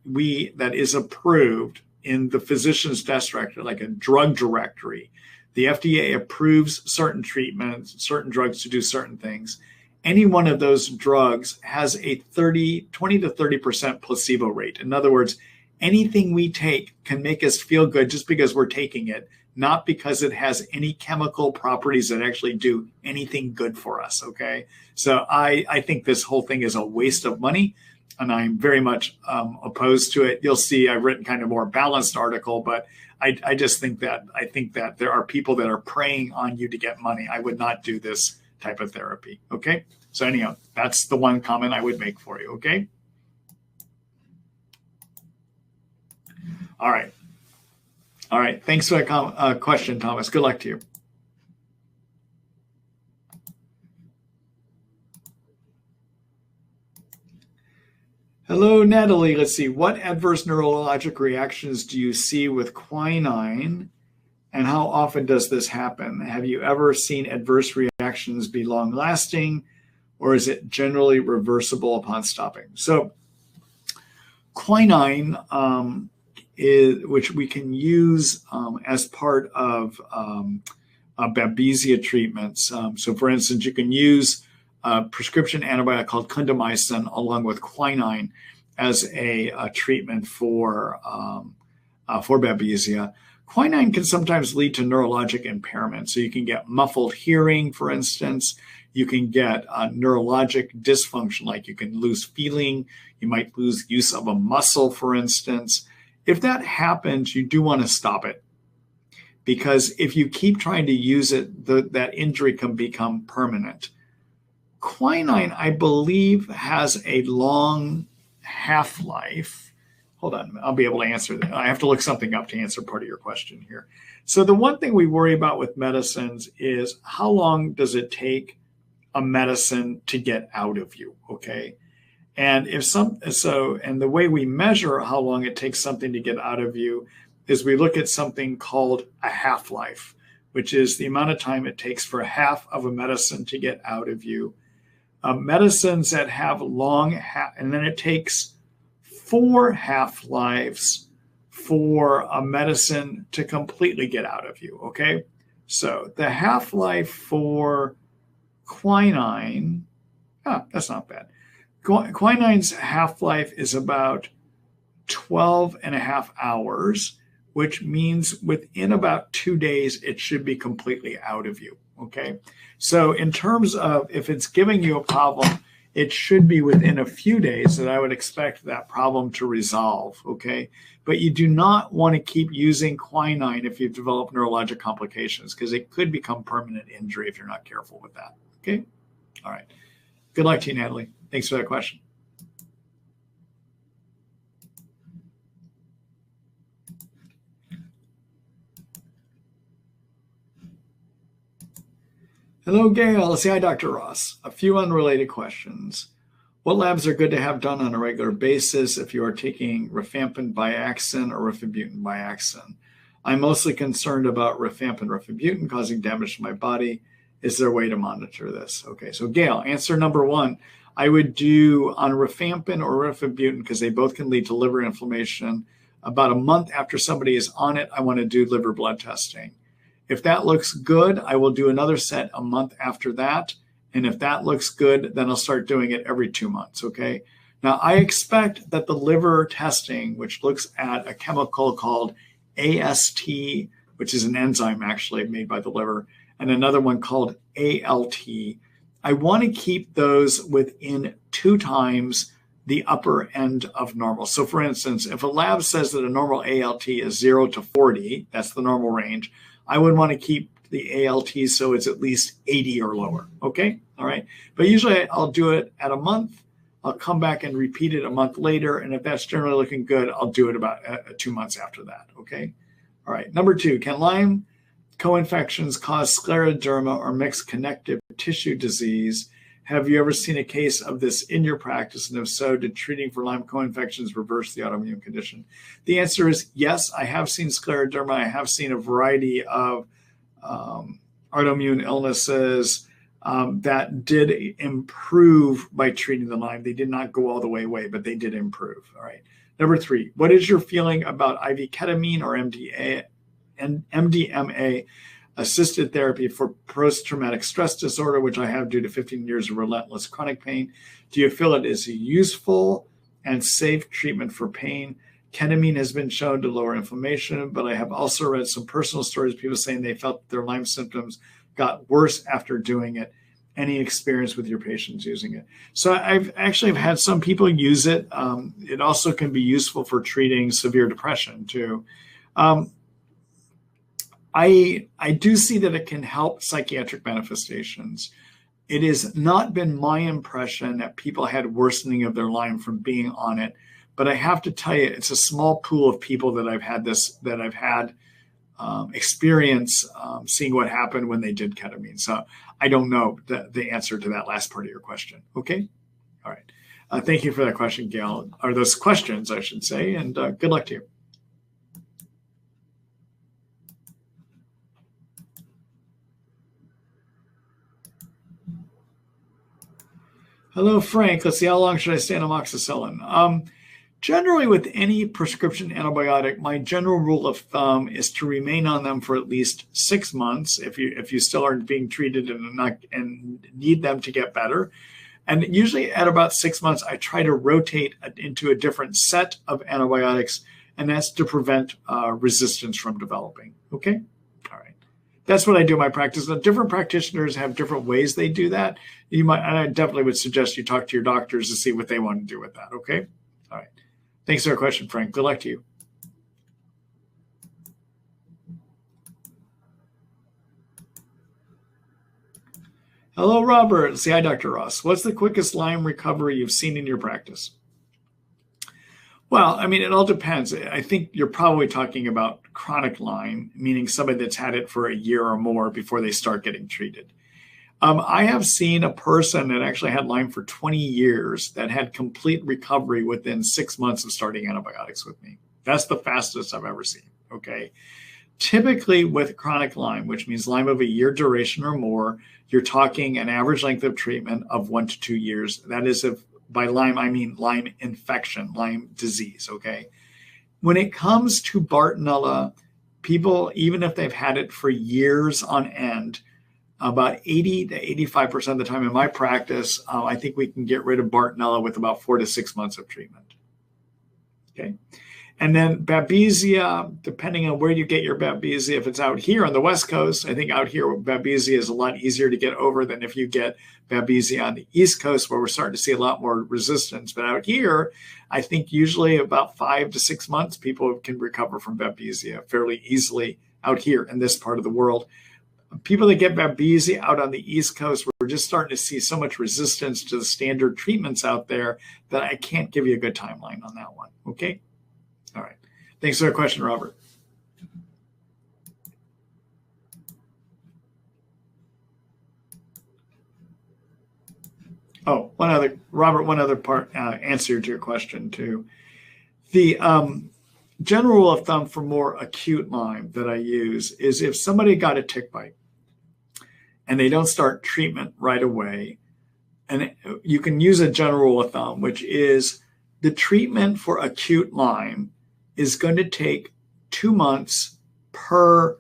is approved in the physician's desk directory, like a drug directory, the FDA approves certain treatments, certain drugs to do certain things. any one of those drugs has a 20 to 30% placebo rate. In other words, anything we take can make us feel good just because we're taking it, not because it has any chemical properties that actually do anything good for us, okay? So I think this whole thing is a waste of money, and I'm very much opposed to it. You'll see I've written kind of more balanced article, but I just think that there are people that are preying on you to get money. I would not do this type of therapy, okay? So anyhow, that's the one comment I would make for you, okay? All right. All right. Thanks for that question, Thomas. Good luck to you. Hello, Natalie. Let's see. What adverse neurologic reactions do you see with quinine, and how often does this happen? Have you ever seen adverse reactions be long-lasting, or is it generally reversible upon stopping? So quinine, which we can use as part of babesia treatments. So for instance, you can use a prescription antibiotic called clindamycin along with quinine as a treatment for babesia. Quinine can sometimes lead to neurologic impairment. So you can get muffled hearing, for instance. You can get neurologic dysfunction, like you can lose feeling. You might lose use of a muscle, for instance. If that happens, you do want to stop it, because if you keep trying to use it, that injury can become permanent. Quinine, I believe, has a long half-life. Hold on, I'll be able to answer that. I have to look something up to answer part of your question here. So the one thing we worry about with medicines is how long does it take a medicine to get out of you, okay? And and the way we measure how long it takes something to get out of you is we look at something called a half-life, which is the amount of time it takes for half of a medicine to get out of you. Medicines that have and then it takes 4 half-lives for a medicine to completely get out of you, okay? So the half-life for quinine, that's not bad. Quinine's half-life is about 12 and a half hours, which means within about 2 days, it should be completely out of you, okay? So in terms of if it's giving you a problem, it should be within a few days that I would expect that problem to resolve, okay? But you do not want to keep using quinine if you've developed neurologic complications, because it could become permanent injury if you're not careful with that, okay? All right. Good luck to you, Natalie. Thanks for that question. Hello, Gail. Let's see. Hi, Dr. Ross. A few unrelated questions. What labs are good to have done on a regular basis if you are taking rifampin Biaxin or rifabutin Biaxin? I'm mostly concerned about rifampin rifabutin causing damage to my body. Is there a way to monitor this? Okay, so Gail, answer number 1. I would do on rifampin or rifabutin, because they both can lead to liver inflammation. About a month after somebody is on it, I want to do liver blood testing. If that looks good, I will do another set a month after that. And if that looks good, then I'll start doing it every 2 months, okay? Now, I expect that the liver testing, which looks at a chemical called AST, which is an enzyme actually made by the liver, and another one called ALT, I want to keep those within 2 times the upper end of normal. So for instance, if a lab says that a normal ALT is 0 to 40, that's the normal range, I would want to keep the ALT so it's at least 80 or lower, okay? All right, but usually I'll do it at a month. I'll come back and repeat it a month later, and if that's generally looking good, I'll do it about 2 months after that, okay? All right, number 2, can Lyme co-infections cause scleroderma or mixed connective tissue disease? Have you ever seen a case of this in your practice? And if so, did treating for Lyme co-infections reverse the autoimmune condition? The answer is yes, I have seen scleroderma. I have seen a variety of autoimmune illnesses that did improve by treating the Lyme. They did not go all the way away, but they did improve. All right. Number 3, what is your feeling about IV ketamine or MDMA? assisted therapy for post-traumatic stress disorder, which I have due to 15 years of relentless chronic pain. Do you feel it is a useful and safe treatment for pain? Ketamine has been shown to lower inflammation, but I have also read some personal stories, people saying they felt their Lyme symptoms got worse after doing it. Any experience with your patients using it? So I've actually had some people use it. It also can be useful for treating severe depression too. I do see that it can help psychiatric manifestations. It has not been my impression that people had worsening of their Lyme from being on it, but I have to tell you, it's a small pool of people that I've had experience seeing what happened when they did ketamine. So I don't know the answer to that last part of your question. Okay. All right. Thank you for that question, Gail, or those questions, I should say, and good luck to you. Hello, Frank. Let's see, how long should I stay on amoxicillin? Generally, with any prescription antibiotic, my general rule of thumb is to remain on them for at least 6 months if you still aren't being treated and need them to get better. And usually at about 6 months, I try to rotate into a different set of antibiotics, and that's to prevent resistance from developing. Okay? All right. That's what I do in my practice. Now, different practitioners have different ways they do that. And I definitely would suggest you talk to your doctors to see what they want to do with that. Okay? All right. Thanks for your question, Frank. Good luck to you. Hello, Robert. Say hi, Dr. Ross. What's the quickest Lyme recovery you've seen in your practice? Well, I mean, it all depends. I think you're probably talking about chronic Lyme, meaning somebody that's had it for a year or more before they start getting treated. I have seen a person that actually had Lyme for 20 years that had complete recovery within 6 months of starting antibiotics with me. That's the fastest I've ever seen, okay? Typically with chronic Lyme, which means Lyme of a year duration or more, you're talking an average length of treatment of 1 to 2 years. That is, if by Lyme, I mean Lyme infection, Lyme disease, okay? When it comes to Bartonella, people, even if they've had it for years on end, about 80 to 85% of the time in my practice, I think we can get rid of Bartonella with about 4 to 6 months of treatment. Okay. And then Babesia, depending on where you get your Babesia, if it's out here on the West Coast, I think out here Babesia is a lot easier to get over than if you get Babesia on the East Coast, where we're starting to see a lot more resistance. But out here, I think usually about 5 to 6 months, people can recover from Babesia fairly easily out here in this part of the world. People that get Babesia out on the East Coast, we're just starting to see so much resistance to the standard treatments out there that I can't give you a good timeline on that one. Okay? All right. Thanks for the question, Robert. Oh, one other part, answer to your question too. The general rule of thumb for more acute Lyme that I use is if somebody got a tick bite and they don't start treatment right away, and you can use a general rule of thumb, which is the treatment for acute Lyme is going to take 2 months per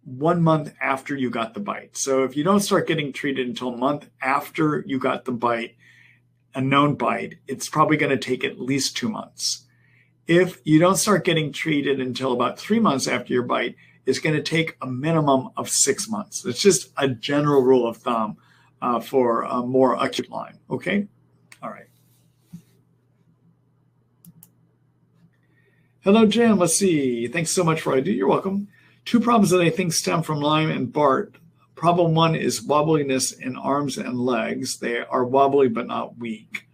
1 month after you got the bite. So if you don't start getting treated until a month after you got the bite, a known bite, it's probably going to take at least 2 months. If you don't start getting treated until about 3 months after your bite, it's going to take a minimum of 6 months. It's just a general rule of thumb for more acute Lyme. Okay? All right. Hello, Jan. Let's see. Thanks so much for what I do. You're welcome. 2 problems that I think stem from Lyme and Bart. Problem 1 is wobbliness in arms and legs. They are wobbly but not weak.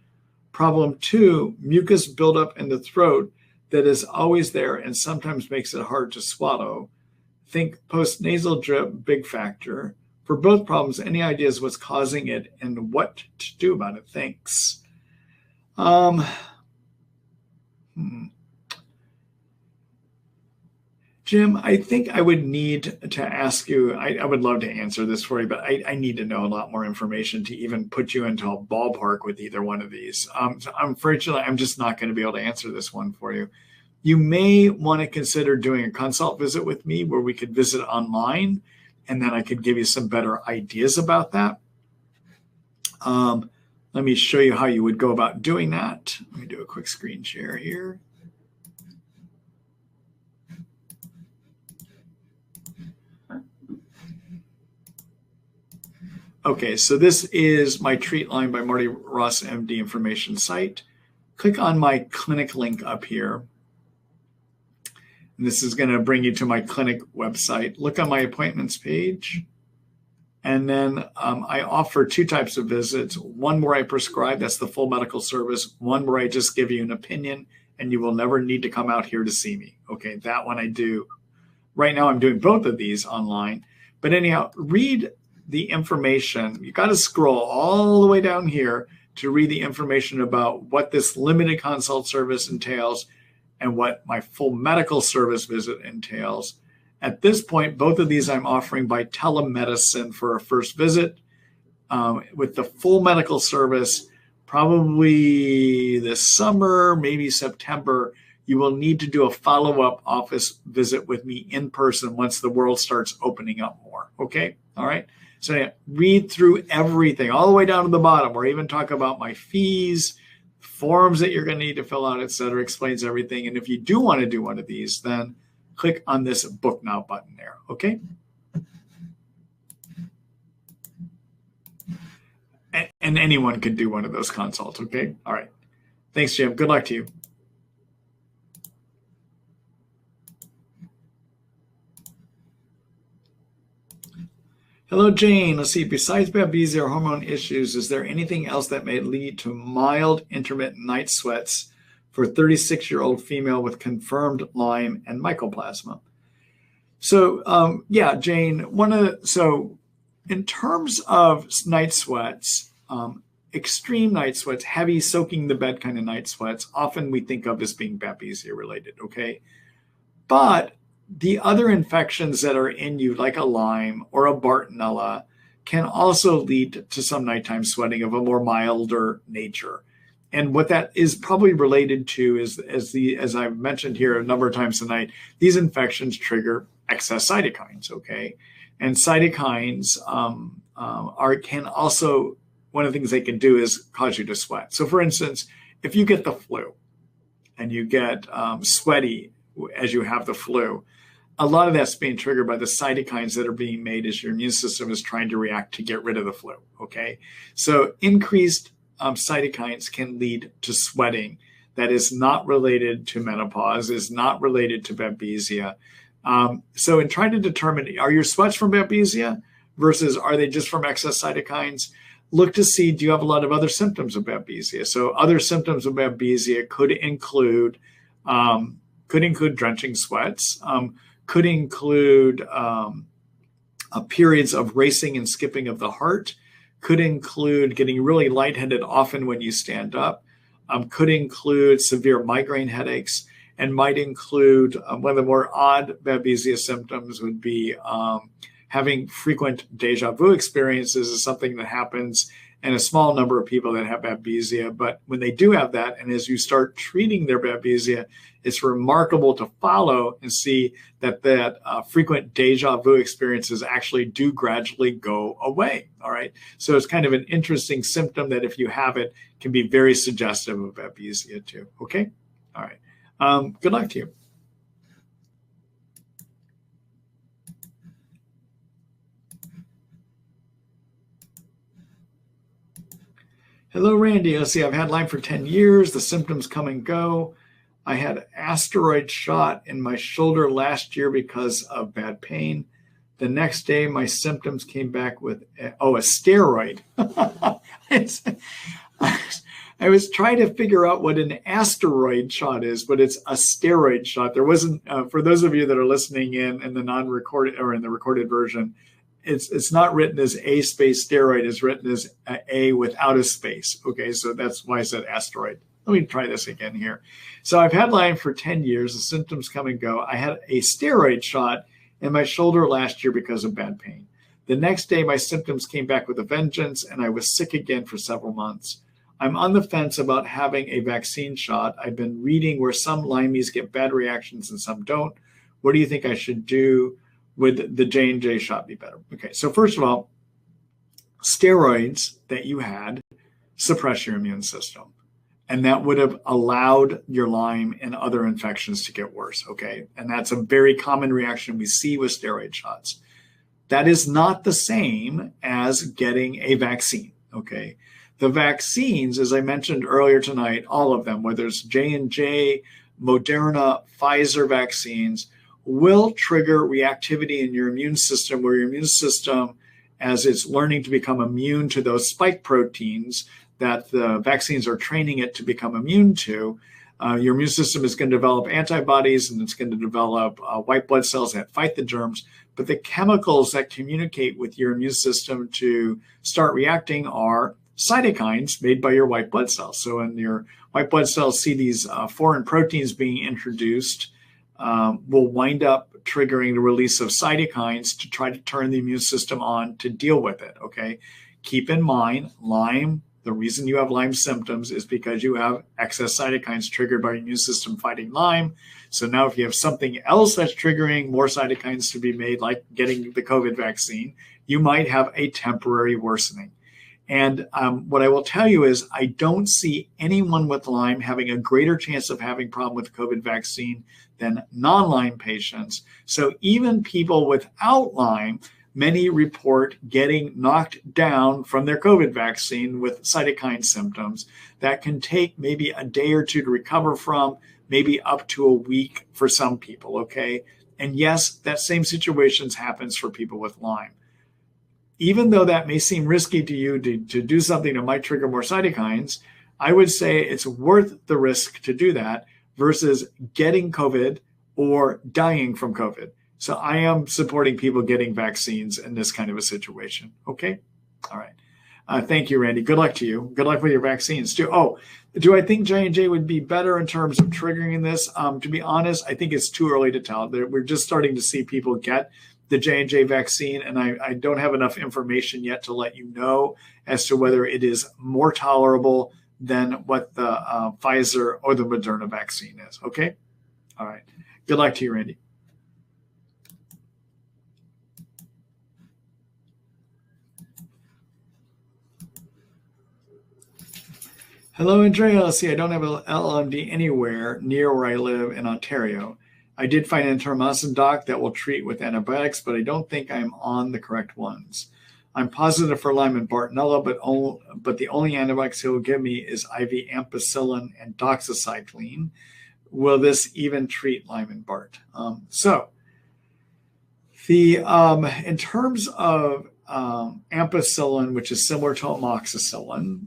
Problem 2, mucus buildup in the throat that is always there and sometimes makes it hard to swallow. Think postnasal drip, big factor. For both problems, any ideas what's causing it and what to do about it? Thanks. Jim, I think I would need to ask you, I would love to answer this for you, but I need to know a lot more information to even put you into a ballpark with either one of these. So unfortunately, I'm just not going to be able to answer this one for you. you may want to consider doing a consult visit with me where we could visit online, and then I could give you some better ideas about that. Let me show you how you would go about doing that. Let me do a quick screen share here. Okay, so this is my Treat Lyme by Marty Ross MD information site. Click on my clinic link up here. And this is going to bring you to my clinic website. Look on my appointments page. And then I offer two types of visits. One where I prescribe, that's the full medical service. One where I just give you an opinion and you will never need to come out here to see me. Okay, that one I do. Right now I'm doing both of these online. But anyhow, read the information. You got to scroll all the way down here to read the information about what this limited consult service entails and what my full medical service visit entails. At this point, both of these I'm offering by telemedicine for a first visit. With the full medical service, probably this summer, maybe September, you will need to do a follow-up office visit with me in person once the world starts opening up more. Okay? All right? So yeah, read through everything all the way down to the bottom, or even talk about my fees, forms that you're going to need to fill out, et cetera, explains everything. And if you do want to do one of these, then click on this book now button there. Okay? And anyone could do one of those consults. Okay? All right. Thanks, Jim. Good luck to you. Hello, Jane. Let's see. Besides babesia or hormone issues, is there anything else that may lead to mild intermittent night sweats for a 36-year-old female with confirmed Lyme and mycoplasma? So, yeah, Jane. So, in terms of night sweats, extreme night sweats, heavy soaking the bed kind of night sweats, often we think of as being babesia related. Okay, but the other infections that are in you, like a Lyme or a Bartonella, can also lead to some nighttime sweating of a more milder nature. And what that is probably related to is, as I've mentioned here a number of times tonight, these infections trigger excess cytokines, okay? And cytokines can also, one of the things they can do is cause you to sweat. So for instance, if you get the flu and you get sweaty as you have the flu, a lot of that's being triggered by the cytokines that are being made as your immune system is trying to react to get rid of the flu, okay? So increased cytokines can lead to sweating that is not related to menopause, is not related to babesia. So in trying to determine, are your sweats from babesia versus are they just from excess cytokines, look to see, do you have a lot of other symptoms of babesia? So other symptoms of babesia could include drenching sweats, could include periods of racing and skipping of the heart, could include getting really lightheaded often when you stand up, could include severe migraine headaches, and might include one of the more odd babesia symptoms would be having frequent deja vu experiences is something that happens in a small number of people that have babesia. But when they do have that, and as you start treating their babesia, it's remarkable to follow and see that frequent deja vu experiences actually do gradually go away. All right. So it's kind of an interesting symptom that if you have it, can be very suggestive of babesia too. Okay. All right. Good luck to you. Hello, Randy. Let's see. I've had Lyme for 10 years. The symptoms come and go. I had an asteroid shot in my shoulder last year because of bad pain. The next day, my symptoms came back with, a steroid. I was trying to figure out what an asteroid shot is, but it's a steroid shot. There wasn't, for those of you that are listening in the non-recorded or in the recorded version, it's not written as A space steroid. It's written as A without a space. Okay, so that's why I said asteroid. Let me try this again here. So I've had Lyme for 10 years. The symptoms come and go. I had a steroid shot in my shoulder last year because of bad pain. The next day, my symptoms came back with a vengeance, and I was sick again for several months. I'm on the fence about having a vaccine shot. I've been reading where some Lymies get bad reactions and some don't. What do you think I should do? Would the J&J shot be better? Okay, so first of all, steroids that you had suppress your immune system. And that would have allowed your Lyme and other infections to get worse, okay? And that's a very common reaction we see with steroid shots. That is not the same as getting a vaccine, okay? The vaccines, as I mentioned earlier tonight, all of them, whether it's J&J, Moderna, Pfizer vaccines, will trigger reactivity in your immune system, where your immune system, as it's learning to become immune to those spike proteins that the vaccines are training it to become immune to, your immune system is going to develop antibodies, and it's going to develop white blood cells that fight the germs. But the chemicals that communicate with your immune system to start reacting are cytokines made by your white blood cells. So when your white blood cells see these foreign proteins being introduced, will wind up triggering the release of cytokines to try to turn the immune system on to deal with it, okay? Keep in mind, Lyme, the reason you have Lyme symptoms is because you have excess cytokines triggered by your immune system fighting Lyme. So now if you have something else that's triggering more cytokines to be made, like getting the COVID vaccine, you might have a temporary worsening. And what I will tell you is I don't see anyone with Lyme having a greater chance of having a problem with the COVID vaccine than non-Lyme patients. So even people without Lyme, many report getting knocked down from their COVID vaccine with cytokine symptoms that can take maybe a day or two to recover from, maybe up to a week for some people, okay? And yes, that same situation happens for people with Lyme. Even though that may seem risky to you to do something that might trigger more cytokines, I would say it's worth the risk to do that versus getting COVID or dying from COVID. So I am supporting people getting vaccines in this kind of a situation. Okay? All right. Thank you, Randy. Good luck to you. Good luck with your vaccines too. Oh, do I think J&J would be better in terms of triggering this? To be honest, I think it's too early to tell. We're just starting to see people get the J&J vaccine, and I don't have enough information yet to let you know as to whether it is more tolerable than what the Pfizer or the Moderna vaccine is. Okay? All right. Good luck to you, Randy. Hello, Andrea. See, I don't have an LMD anywhere near where I live in Ontario. I did find an intermycin doc that will treat with antibiotics, but I don't think I'm on the correct ones. I'm positive for Lyme and Bartonella, but the only antibiotics he will give me is IV ampicillin and doxycycline. Will this even treat Lyme and Bart? In terms of ampicillin, which is similar to amoxicillin,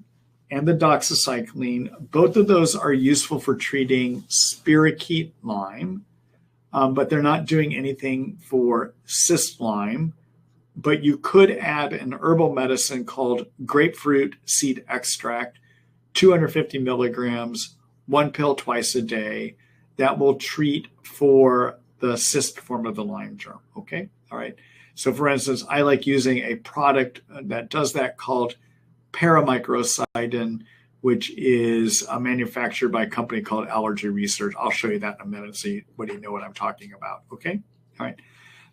and the doxycycline, both of those are useful for treating spirochete Lyme, but they're not doing anything for cyst Lyme. But you could add an herbal medicine called grapefruit seed extract, 250 milligrams, 1 pill twice a day, that will treat for the cyst form of the Lyme germ. Okay? All right. So for instance, I like using a product that does that called paramycrocidin, which is manufactured by a company called Allergy Research. I'll show you that in a minute so you know what I'm talking about. Okay? All right.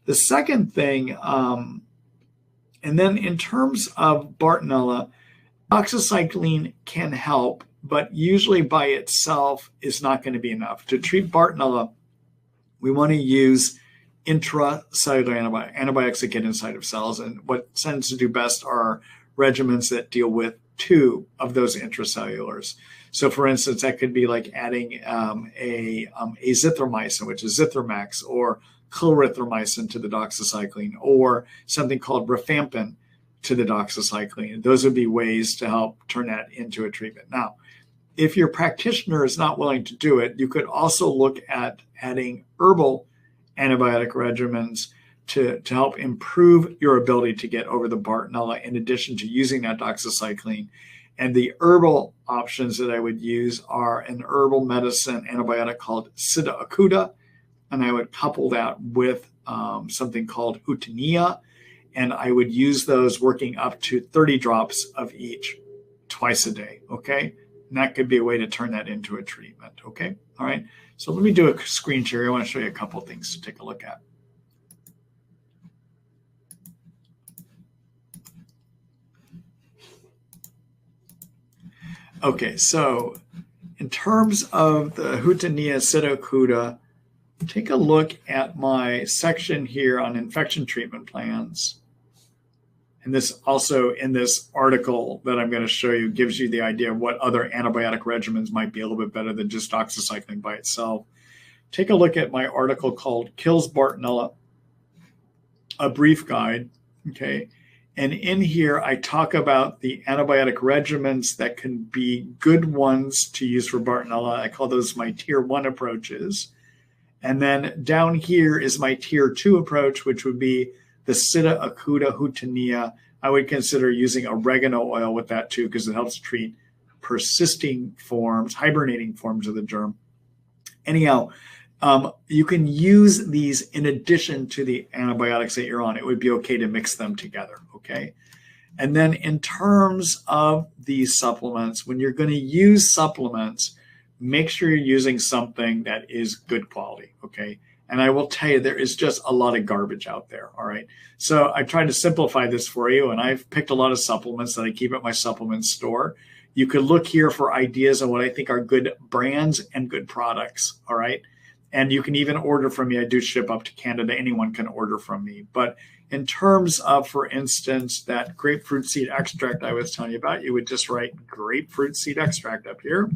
The second thing, and then in terms of Bartonella, doxycycline can help, but usually by itself is not going to be enough. To treat Bartonella, we want to use intracellular antibiotics that get inside of cells. And what tends to do best are regimens that deal with 2 of those intracellulars. So for instance, that could be like adding azithromycin, which is Zithromax, or clarithromycin to the doxycycline, or something called rifampin to the doxycycline. Those would be ways to help turn that into a treatment. Now, if your practitioner is not willing to do it, you could also look at adding herbal antibiotic regimens to help improve your ability to get over the Bartonella, in addition to using that doxycycline. And the herbal options that I would use are an herbal medicine antibiotic called Sida acuta, and I would couple that with something called Utinia, and I would use those working up to 30 drops of each twice a day, okay? And that could be a way to turn that into a treatment, okay? All right, so let me do a screen share. I want to show you a couple things to take a look at. Okay, so in terms of the Hutania pseudocuta, take a look at my section here on infection treatment plans. And this also in this article that I'm going to show you gives you the idea of what other antibiotic regimens might be a little bit better than just doxycycline by itself. Take a look at my article called Kills Bartonella, a brief guide, okay? And in here, I talk about the antibiotic regimens that can be good ones to use for Bartonella. I call those my tier 1 approaches. And then down here is my tier 2 approach, which would be the Sitta acuta Hutania. I would consider using oregano oil with that too, because it helps treat persisting forms, hibernating forms of the germ. Anyhow, you can use these in addition to the antibiotics that you're on. It would be okay to mix them together, okay? And then in terms of these supplements, when you're going to use supplements, make sure you're using something that is good quality, okay? And I will tell you, there is just a lot of garbage out there, all right? So I tried to simplify this for you, and I've picked a lot of supplements that I keep at my supplement store. You could look here for ideas on what I think are good brands and good products, all right? And you can even order from me. I do ship up to Canada. Anyone can order from me. But in terms of, for instance, that grapefruit seed extract I was telling you about, you would just write grapefruit seed extract up here.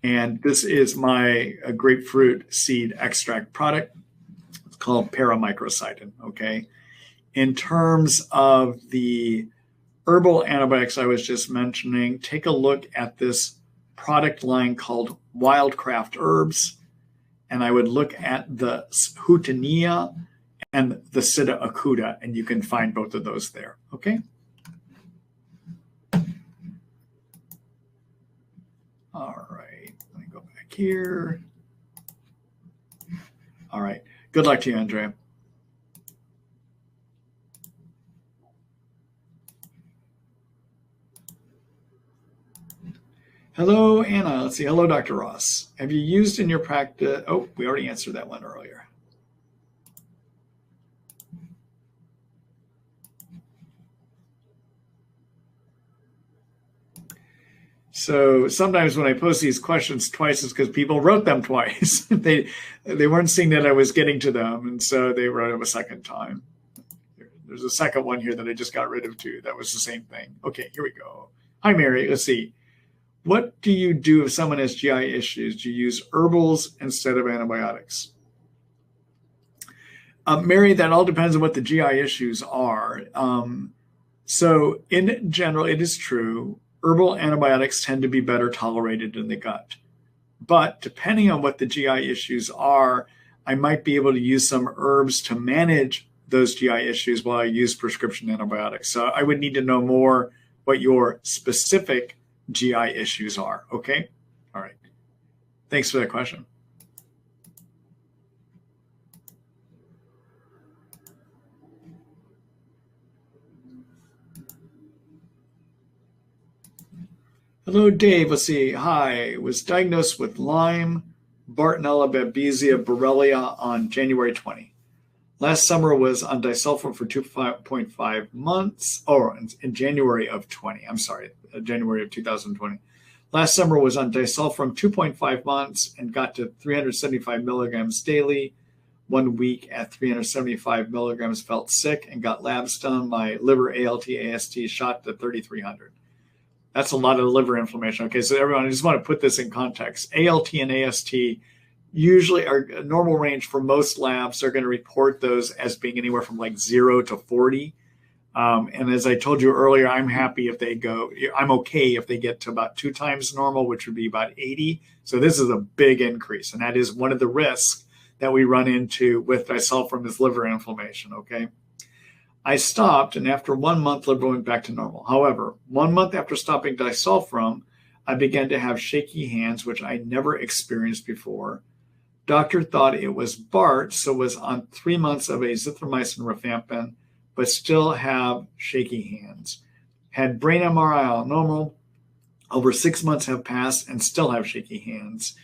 And this is my grapefruit seed extract product. It's called paramycrocytin, okay? In terms of the herbal antibiotics I was just mentioning, take a look at this product line called Wildcraft Herbs. And I would look at the Hutania and the Sitta acuta, and you can find both of those there, okay? All right, let me go back here. All right, good luck to you, Andrea. Hello, Anna. Let's see. Hello, Dr. Ross. Have you used in your practice? Oh, we already answered that one earlier. So sometimes when I post these questions twice, it's because people wrote them twice. They weren't seeing that I was getting to them, and so they wrote them a second time. There's a second one here that I just got rid of too. That was the same thing. Okay, here we go. Hi, Mary. Let's see. What do you do if someone has GI issues? Do you use herbals instead of antibiotics? Mary, that all depends on what the GI issues are. So in general, it is true, herbal antibiotics tend to be better tolerated in the gut. But depending on what the GI issues are, I might be able to use some herbs to manage those GI issues while I use prescription antibiotics. So I would need to know more what your specific GI issues are, okay? All right. Thanks for that question. Hello, Dave. Let's see. Hi. Was diagnosed with Lyme, Bartonella, Babesia, Borrelia on January 20. Last summer was on disulfiram for 2.5 months. Oh, in January of 20. I'm sorry, January of 2020. Last summer was on disulfiram 2.5 months and got to 375 milligrams daily. 1 week at 375 milligrams, felt sick and got labs done. My liver ALT, AST shot to 3,300. That's a lot of liver inflammation. Okay, so everyone, I just want to put this in context. ALT and AST usually are a normal range for most labs. They're going to report those as being anywhere from like 0 to 40. And as I told you earlier, I'm happy if they go, I'm okay if they get to about 2 times normal, which would be about 80. So this is a big increase. And that is one of the risks that we run into with disulfiram is liver inflammation, okay? I stopped, and after 1 month, liver went back to normal. However, 1 month after stopping disulfiram, I began to have shaky hands, which I never experienced before. Doctor thought it was BART, so was on 3 months of azithromycin rifampin, but still have shaky hands. Had brain MRI all normal. Over 6 months have passed and still have shaky hands.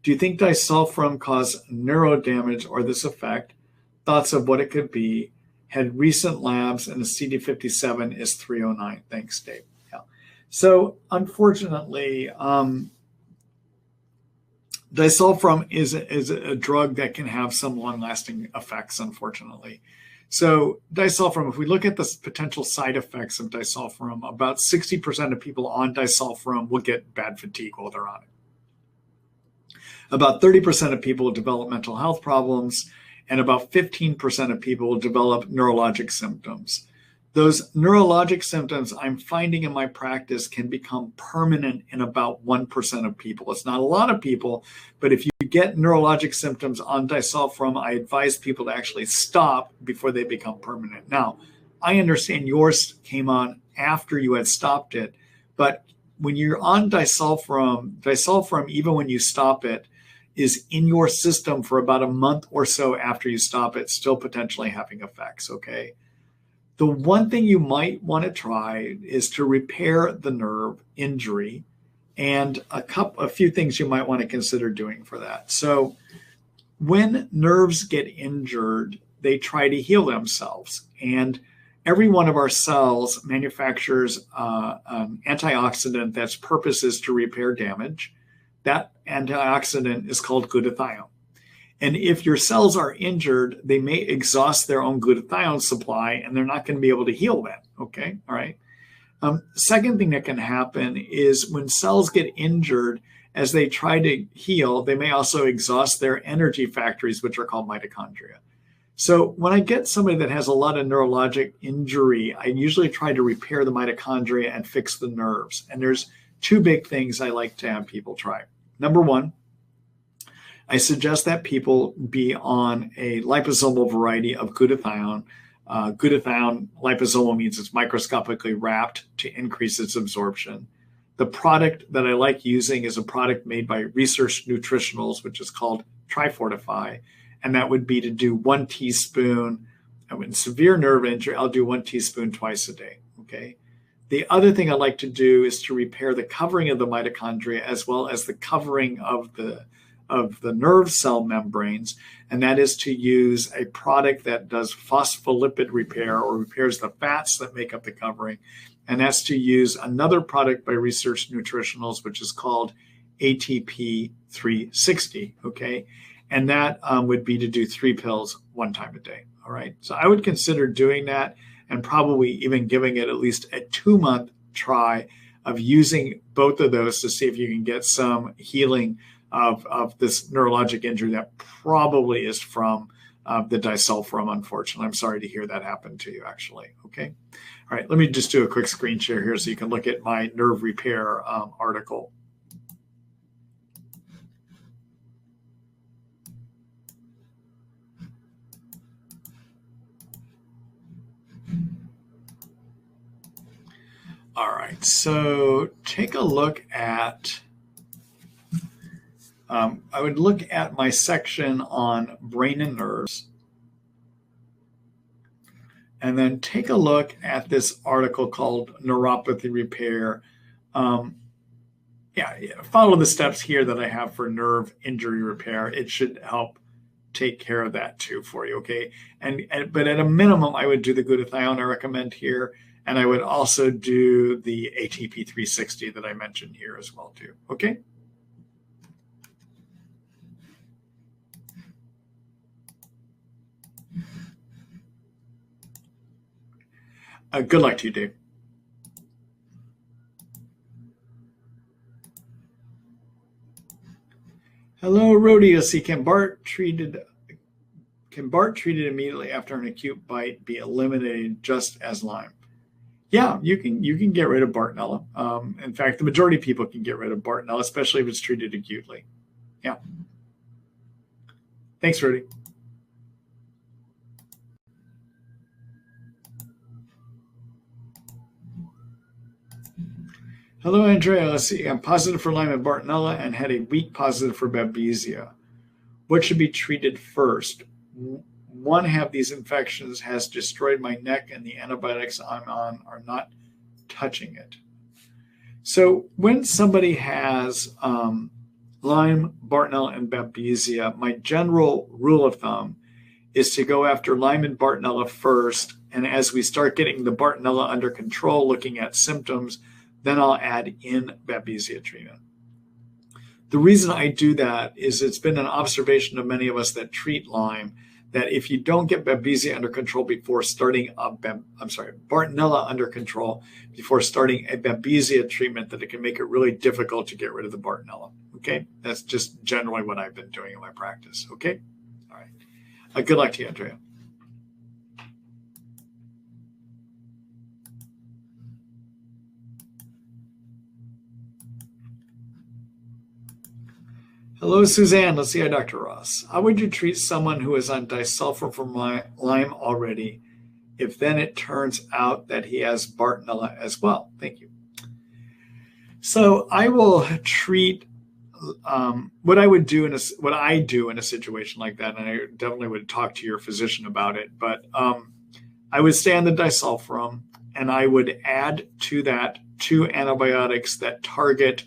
Do you think disulfiram caused neuro damage or this effect? Thoughts of what it could be. Had recent labs and the CD57 is 309. Thanks, Dave. Yeah. So unfortunately, disulfiram is a drug that can have some long-lasting effects, unfortunately. So disulfiram, if we look at the potential side effects of disulfiram, about 60% of people on disulfiram will get bad fatigue while they're on it. About 30% of people will develop mental health problems, and about 15% of people will develop neurologic symptoms. Those neurologic symptoms I'm finding in my practice can become permanent in about 1% of people. It's not a lot of people, but if you get neurologic symptoms on disulfiram, I advise people to actually stop before they become permanent. Now, I understand yours came on after you had stopped it, but when you're on disulfiram, even when you stop it, is in your system for about a month or so after you stop it, still potentially having effects, okay? The one thing you might want to try is to repair the nerve injury, and a few things you might want to consider doing for that. So when nerves get injured, they try to heal themselves. And every one of our cells manufactures an antioxidant that's purpose is to repair damage. That antioxidant is called glutathione. And if your cells are injured, they may exhaust their own glutathione supply and they're not going to be able to heal that. Okay, all right. Second thing that can happen is when cells get injured, as they try to heal, they may also exhaust their energy factories, which are called mitochondria. So when I get somebody that has a lot of neurologic injury, I usually try to repair the mitochondria and fix the nerves. And there's two big things I like to have people try. Number one, I suggest that people be on a liposomal variety of glutathione. Glutathione liposomal means it's microscopically wrapped to increase its absorption. The product that I like using is a product made by Research Nutritionals, which is called Trifortify, and that would be to do 1 teaspoon. In severe nerve injury, I'll do 1 teaspoon twice a day, okay? The other thing I like to do is to repair the covering of the mitochondria as well as the covering of the nerve cell membranes, and that is to use a product that does phospholipid repair or repairs the fats that make up the covering, and that's to use another product by Research Nutritionals, which is called ATP 360, okay? And that would be to do 3 pills 1 time a day, all right? So I would consider doing that and probably even giving it at least a 2-month try of using both of those to see if you can get some healing of this neurologic injury that probably is from the disulfiram, unfortunately. I'm sorry to hear that happen to you, actually, okay? All right, let me just do a quick screen share here so you can look at my nerve repair article. All right, so take a look at I would look at my section on brain and nerves, and then take a look at this article called Neuropathy Repair. Follow the steps here that I have for nerve injury repair. It should help take care of that too for you, okay? But at a minimum, I would do the glutathione I recommend here, and I would also do the ATP 360 that I mentioned here as well too, okay? Good luck to you, Dave. Hello, Rhodiosi. Can BART treated immediately after an acute bite be eliminated just as Lyme? Yeah, you can get rid of Bartonella. In fact, the majority of people can get rid of Bartonella, especially if it's treated acutely. Yeah. Thanks, Rudy. Hello, Andrea. Let's see. I'm positive for Lyme and Bartonella and had a weak positive for Babesia. What should be treated first? One, have these infections has destroyed my neck and the antibiotics I'm on are not touching it. So when somebody has Lyme, Bartonella, and Babesia, my general rule of thumb is to go after Lyme and Bartonella first. And as we start getting the Bartonella under control, looking at symptoms, then I'll add in Babesia treatment. The reason I do that is it's been an observation of many of us that treat Lyme that if you don't get Babesia under control before starting Bartonella under control before starting a Babesia treatment, that it can make it really difficult to get rid of the Bartonella. Okay, that's just generally what I've been doing in my practice. Okay, all right. Good luck to you, Andrea. Hello, Suzanne. Let's see, Dr. Ross. How would you treat someone who is on disulfiram for Lyme already if then it turns out that he has Bartonella as well? Thank you. So I will treat what I do in a situation like that, and I definitely would talk to your physician about it. But I would stay on the disulfiram, and I would add to that 2 antibiotics that target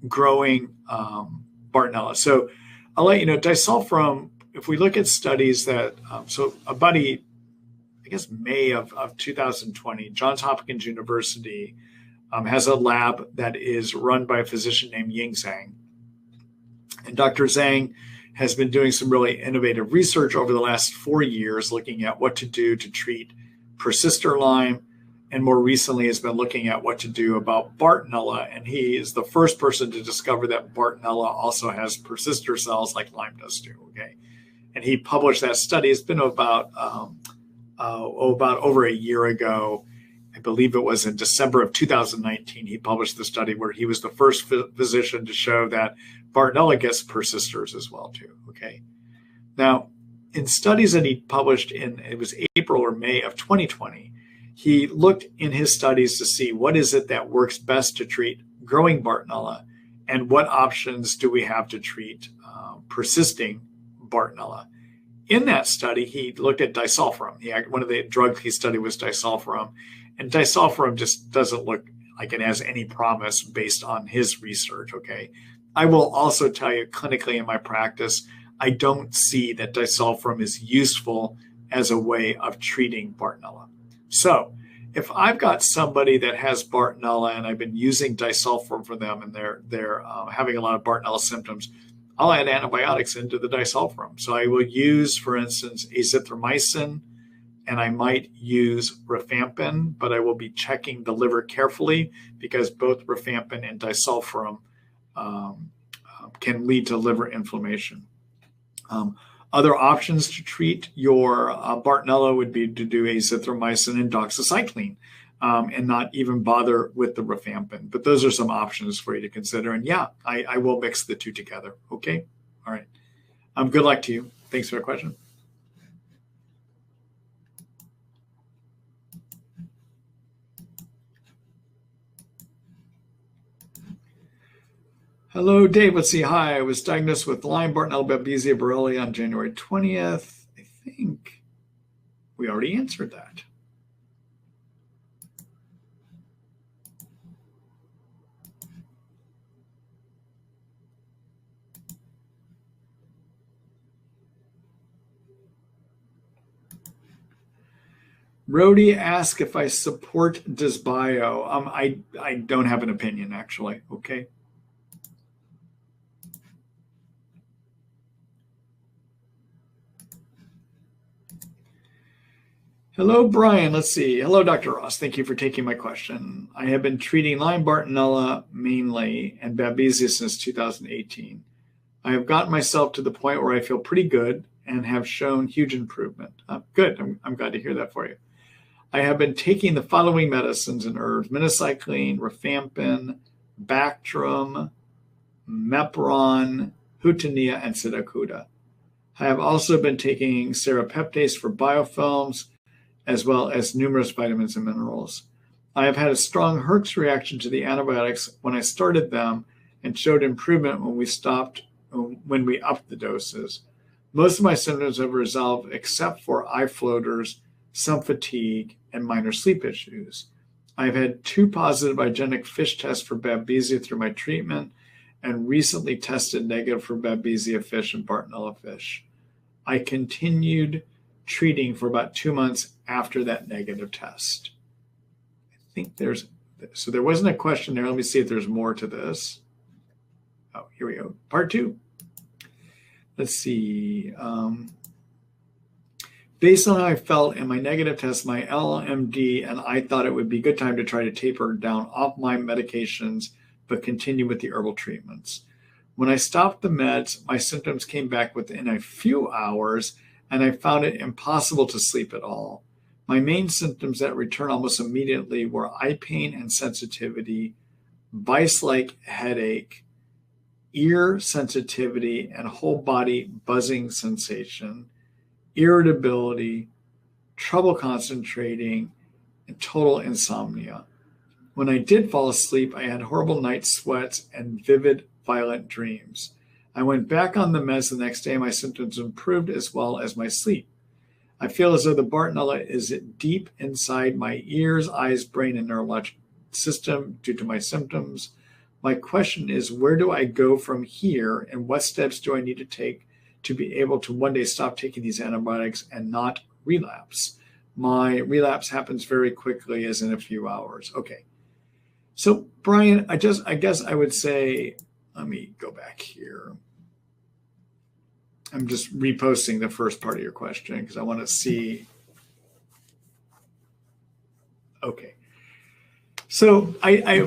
growing Bartonella. So I'll let you know, disulfiram, if we look at studies that, so about May of 2020, Johns Hopkins University has a lab that is run by a physician named Zhang. And Dr. Zhang has been doing some really innovative research over the last 4 years, looking at what to do to treat persister Lyme, and more recently has been looking at what to do about Bartonella. And he is the first person to discover that Bartonella also has persister cells like Lyme does too. Okay, and he published that study. It's been about over a year ago. I believe it was in December of 2019. He published the study where he was the first physician to show that Bartonella gets persisters as well too. Okay, now in studies that he published it was April or May of 2020. He looked in his studies to see what is it that works best to treat growing Bartonella and what options do we have to treat persisting Bartonella. In that study, he looked at disulfiram. One of the drugs he studied was disulfiram, and disulfiram just doesn't look like it has any promise based on his research, okay? I will also tell you clinically in my practice, I don't see that disulfiram is useful as a way of treating Bartonella. So if I've got somebody that has Bartonella and I've been using disulfiram for them and they're having a lot of Bartonella symptoms, I'll add antibiotics into the disulfiram. So I will use, for instance, azithromycin, and I might use rifampin, but I will be checking the liver carefully because both rifampin and disulfiram can lead to liver inflammation. Other options to treat your Bartonella would be to do azithromycin and doxycycline and not even bother with the rifampin. But those are some options for you to consider. And yeah, I will mix the two together. Okay? All right. Good luck to you. Thanks for the question. Hello, Dave. Let's see. Hi. I was diagnosed with Lyme, Bartonella, Babesia, Borrelia on January 20th. I think we already answered that. Rody asked if I support Dysbio. I don't have an opinion, actually. Okay. Hello, Brian. Let's see. Hello, Dr. Ross. Thank you for taking my question. I have been treating Lyme Bartonella mainly and Babesia since 2018. I have gotten myself to the point where I feel pretty good and have shown huge improvement. Good. I'm glad to hear that for you. I have been taking the following medicines and herbs: minocycline, rifampin, Bactrim, Mepron, Hutania, and Sidacuda. I have also been taking serapeptase for biofilms, as well as numerous vitamins and minerals. I have had a strong Herx reaction to the antibiotics when I started them and showed improvement when we upped the doses. Most of my symptoms have resolved except for eye floaters, some fatigue, and minor sleep issues. I've had 2 positive hygienic fish tests for Babesia through my treatment and recently tested negative for Babesia fish and Bartonella fish. I continued treating for about 2 months after that negative test. I think so there wasn't a question there. Let me see if there's more to this. Oh, here we go. Part 2. Let's see. Based on how I felt in my negative test, my LMD, and I thought it would be a good time to try to taper down off my medications, but continue with the herbal treatments. When I stopped the meds, my symptoms came back within a few hours, and I found it impossible to sleep at all. My main symptoms that returned almost immediately were eye pain and sensitivity, vice-like headache, ear sensitivity, and whole body buzzing sensation, irritability, trouble concentrating, and total insomnia. When I did fall asleep, I had horrible night sweats and vivid, violent dreams. I went back on the meds the next day, and my symptoms improved as well as my sleep. I feel as though the Bartonella is deep inside my ears, eyes, brain, and neurologic system due to my symptoms. My question is, where do I go from here, and what steps do I need to take to be able to one day stop taking these antibiotics and not relapse? My relapse happens very quickly, as in a few hours. Okay. So, Brian, I guess I would say, let me go back here. I'm just reposting the first part of your question because I want to see. Okay. So,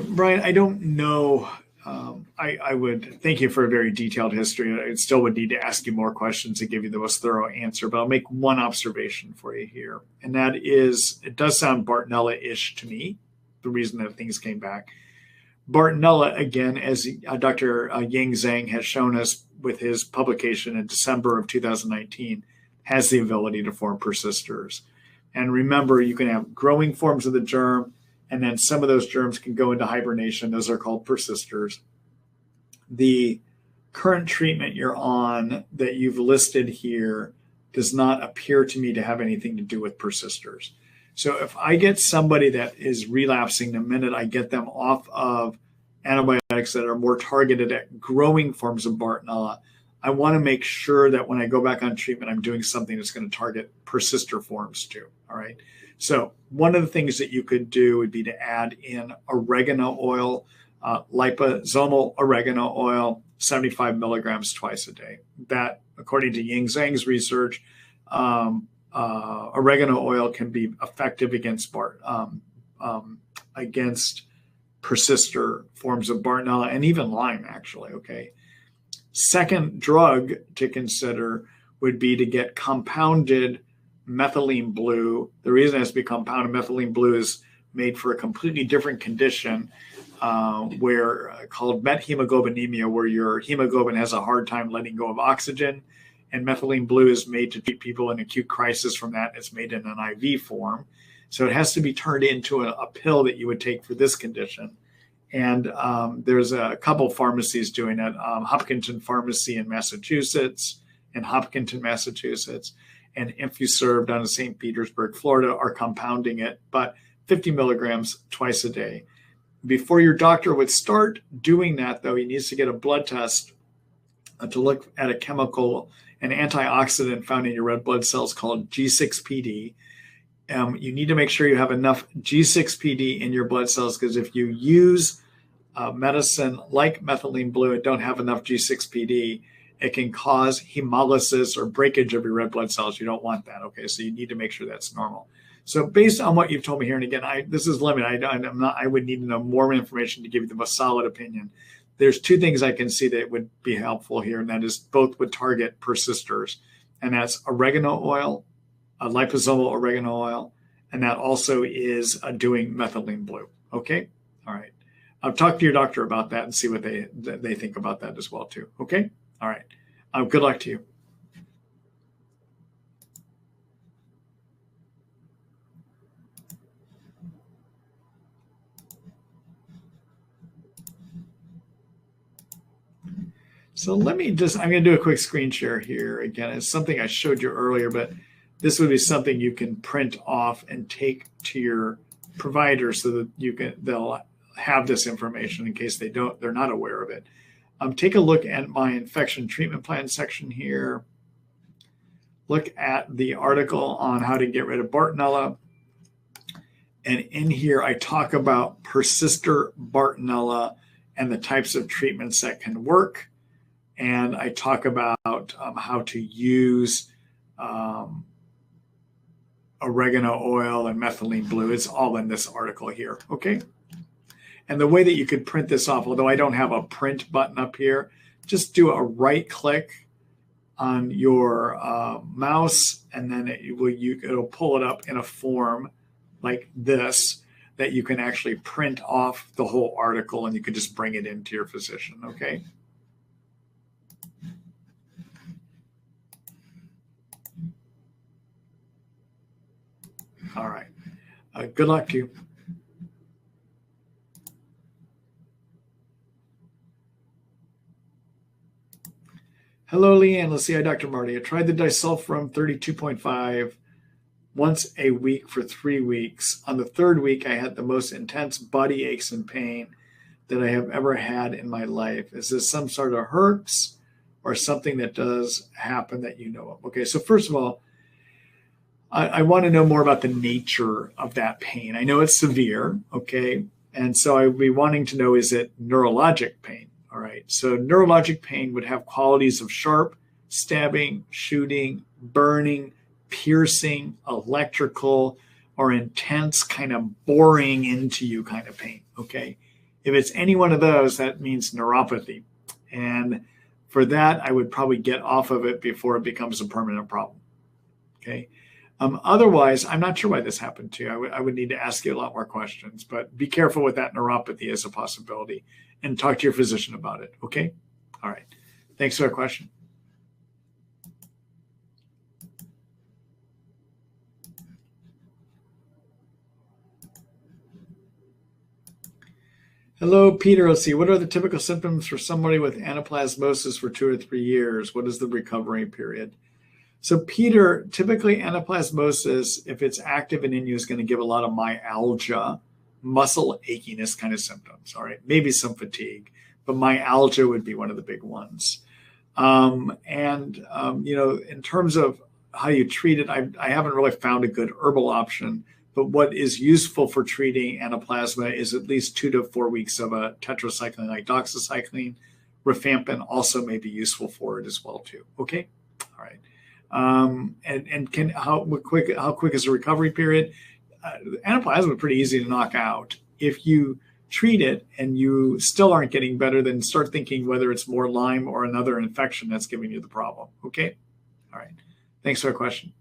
Brian, I don't know. I would thank you for a very detailed history. I still would need to ask you more questions to give you the most thorough answer, but I'll make one observation for you here. And that is, it does sound Bartonella-ish to me, the reason that things came back. Bartonella, again, as Dr. Zhang has shown us with his publication in December of 2019, has the ability to form persisters. And remember, you can have growing forms of the germ, and then some of those germs can go into hibernation. Those are called persisters. The current treatment you're on that you've listed here does not appear to me to have anything to do with persisters. So if I get somebody that is relapsing the minute I get them off of antibiotics that are more targeted at growing forms of Bartonella, I want to make sure that when I go back on treatment, I'm doing something that's going to target persister forms too. All right. So one of the things that you could do would be to add in oregano oil, liposomal oregano oil, 75 milligrams twice a day. That, according to Zhang's research, oregano oil can be effective against persister forms of Bartonella and even Lyme, actually. Okay. Second drug to consider would be to get compounded methylene blue. The reason it has to be compounded methylene blue is made for a completely different condition where called methemoglobinemia, where your hemoglobin has a hard time letting go of oxygen. And methylene blue is made to treat people in acute crisis from that. It's made in an IV form. So it has to be turned into a pill that you would take for this condition. And there's a couple pharmacies doing it, Hopkinton Pharmacy in Massachusetts and Hopkinton, Massachusetts, and InfuServe down in St. Petersburg, Florida, are compounding it, but 50 milligrams twice a day. Before your doctor would start doing that, though, he needs to get a blood test to look at a chemical, an antioxidant found in your red blood cells called G6PD. You need to make sure you have enough G6PD in your blood cells, because if you use medicine like methylene blue and don't have enough G6PD, it can cause hemolysis or breakage of your red blood cells. You don't want that. Okay, so you need to make sure that's normal. So based on what you've told me here, and again, this is limited. I would need to know more information to give you the most solid opinion. There's 2 things I can see that would be helpful here, and that is both would target persisters, and that's oregano oil, liposomal oregano oil, and that also is doing methylene blue. Okay, all right. I'll talk to your doctor about that and see what they think about that as well too. Okay, all right. Good luck to you. So let me just, I'm going to do a quick screen share here. Again, it's something I showed you earlier, but this would be something you can print off and take to your provider so that they'll have this information in case they're not aware of it. Take a look at my infection treatment plan section here. Look at the article on how to get rid of Bartonella. And in here, I talk about persister Bartonella and the types of treatments that can work. And I talk about how to use oregano oil and methylene blue. It's all in this article here, okay? And the way that you could print this off, although I don't have a print button up here, just do a right click on your mouse, and then it'll pull it up in a form like this that you can actually print off the whole article, and you can just bring it into your physician, okay? All right. Good luck to you. Hello, Leanne. Let's see. Hi, Dr. Marty. I tried the Disulfiram 32.5 once a week for 3 weeks. On the third week, I had the most intense body aches and pain that I have ever had in my life. Is this some sort of herpes or something that does happen that you know of? Okay, so first of all, I want to know more about the nature of that pain. I know it's severe, okay? And so I would be wanting to know, is it neurologic pain? All right, so neurologic pain would have qualities of sharp, stabbing, shooting, burning, piercing, electrical, or intense kind of boring into you kind of pain, okay? If it's any one of those, that means neuropathy. And for that, I would probably get off of it before it becomes a permanent problem, okay? Otherwise, I'm not sure why this happened to you. I would need to ask you a lot more questions, but be careful with that neuropathy as a possibility and talk to your physician about it, okay? All right. Thanks for the question. Hello, Peter. Let's see. What are the typical symptoms for somebody with anaplasmosis for 2 or 3 years? What is the recovery period? So, Peter, typically anaplasmosis, if it's active and in you, is going to give a lot of myalgia, muscle achiness kind of symptoms, all right? Maybe some fatigue, but myalgia would be one of the big ones. You know, in terms of how you treat it, I haven't really found a good herbal option, but what is useful for treating anaplasma is at least 2 to 4 weeks of a tetracycline like doxycycline. Rifampin also may be useful for it as well too, okay? All right. How quick is the recovery period? Anaplasma is pretty easy to knock out. If you treat it and you still aren't getting better, then start thinking whether it's more Lyme or another infection that's giving you the problem. Okay? All right. Thanks for the question.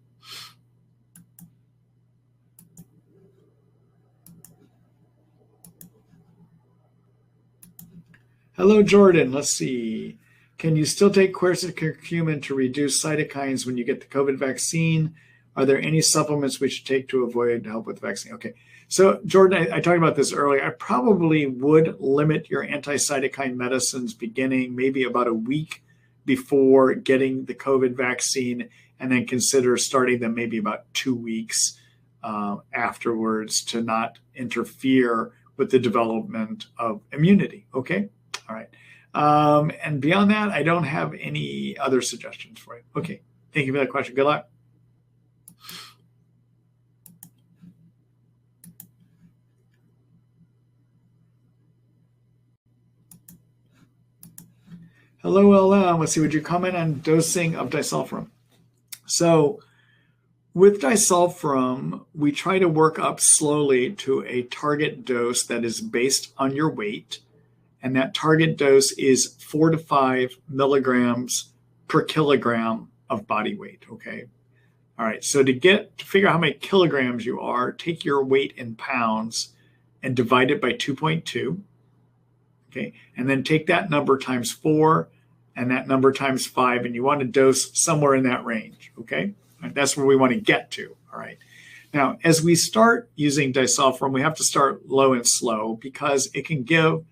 Hello, Jordan. Let's see. Can you still take quercetin curcumin to reduce cytokines when you get the COVID vaccine? Are there any supplements we should take to avoid help with the vaccine? Okay. So, Jordan, I talked about this earlier. I probably would limit your anti-cytokine medicines beginning maybe about a week before getting the COVID vaccine, and then consider starting them maybe about 2 weeks afterwards to not interfere with the development of immunity. Okay? All right. And beyond that, I don't have any other suggestions for you. Okay. Thank you for that question. Good luck. Hello, LM. Let's see. Would you comment on dosing of Disulfiram? So with Disulfiram, we try to work up slowly to a target dose that is based on your weight. And that target dose is 4 to 5 milligrams per kilogram of body weight, okay? All right, so to figure out how many kilograms you are, take your weight in pounds and divide it by 2.2, okay? And then take that number times 4 and that number times 5, and you want to dose somewhere in that range, okay? Right, that's where we want to get to, all right? Now, as we start using Disulfiram, we have to start low and slow because it can give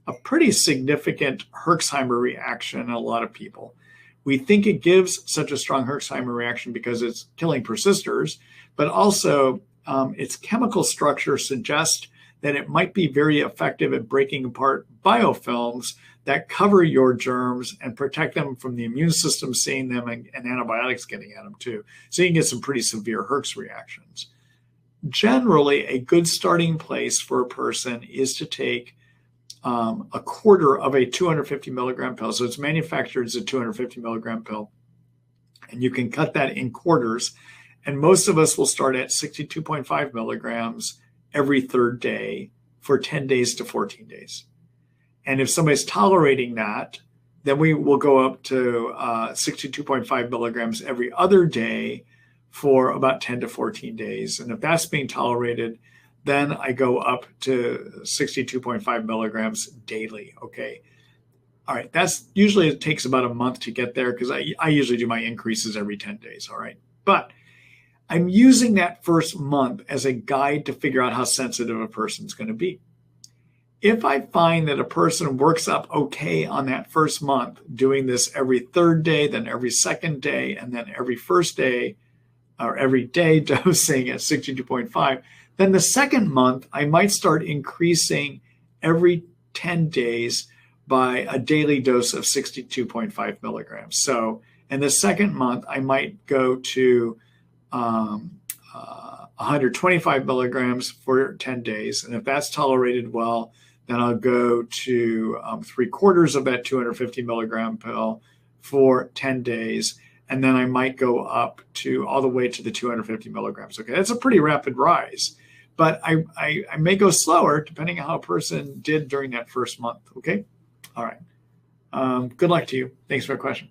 a pretty significant Herxheimer reaction in a lot of people. We think it gives such a strong Herxheimer reaction because it's killing persisters, but also its chemical structure suggests that it might be very effective at breaking apart biofilms that cover your germs and protect them from the immune system seeing them and antibiotics getting at them too. So you can get some pretty severe Herx reactions. Generally, a good starting place for a person is to take a quarter of a 250 milligram pill. So it's manufactured as a 250 milligram pill. And you can cut that in quarters. And most of us will start at 62.5 milligrams every third day for 10 days to 14 days. And if somebody's tolerating that, then we will go up to 62.5 milligrams every other day for about 10 to 14 days. And if that's being tolerated, then I go up to 62.5 milligrams daily. Okay. All right. That's usually, it takes about a month to get there because I usually do my increases every 10 days. All right. But I'm using that first month as a guide to figure out how sensitive a person's going to be. If I find that a person works up okay on that first month, doing this every third day, then every second day, and then every first day, or every day dosing at 62.5, then the second month, I might start increasing every 10 days by a daily dose of 62.5 milligrams. So in the second month, I might go to 125 milligrams for 10 days. And if that's tolerated well, then I'll go to 3/4 of that 250 milligram pill for 10 days. And then I might go up to all the way to the 250 milligrams. Okay, that's a pretty rapid rise. But I may go slower depending on how a person did during that first month. Okay, all right. Good luck to you. Thanks for the question.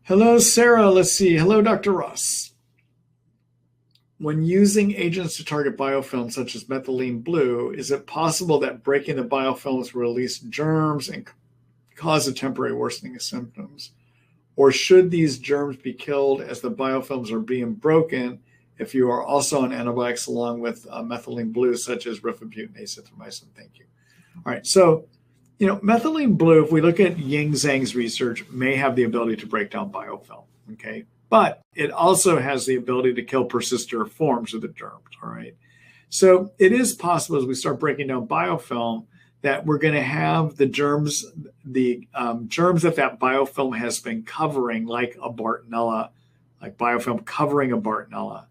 Hello, Sarah. Let's see. Hello, Dr. Ross. When using agents to target biofilms such as methylene blue, is it possible that breaking the biofilms will release germs and cause a temporary worsening of symptoms? Or should these germs be killed as the biofilms are being broken if you are also on antibiotics along with methylene blue, such as rifabutin, azithromycin? Thank you. All right. So, methylene blue, if we look at Zhang's research, may have the ability to break down biofilm, okay? But it also has the ability to kill persister forms of the germs, all right? So it is possible as we start breaking down biofilm that we're going to have the germs that biofilm has been covering, like a Bartonella, like biofilm covering a Bartonella,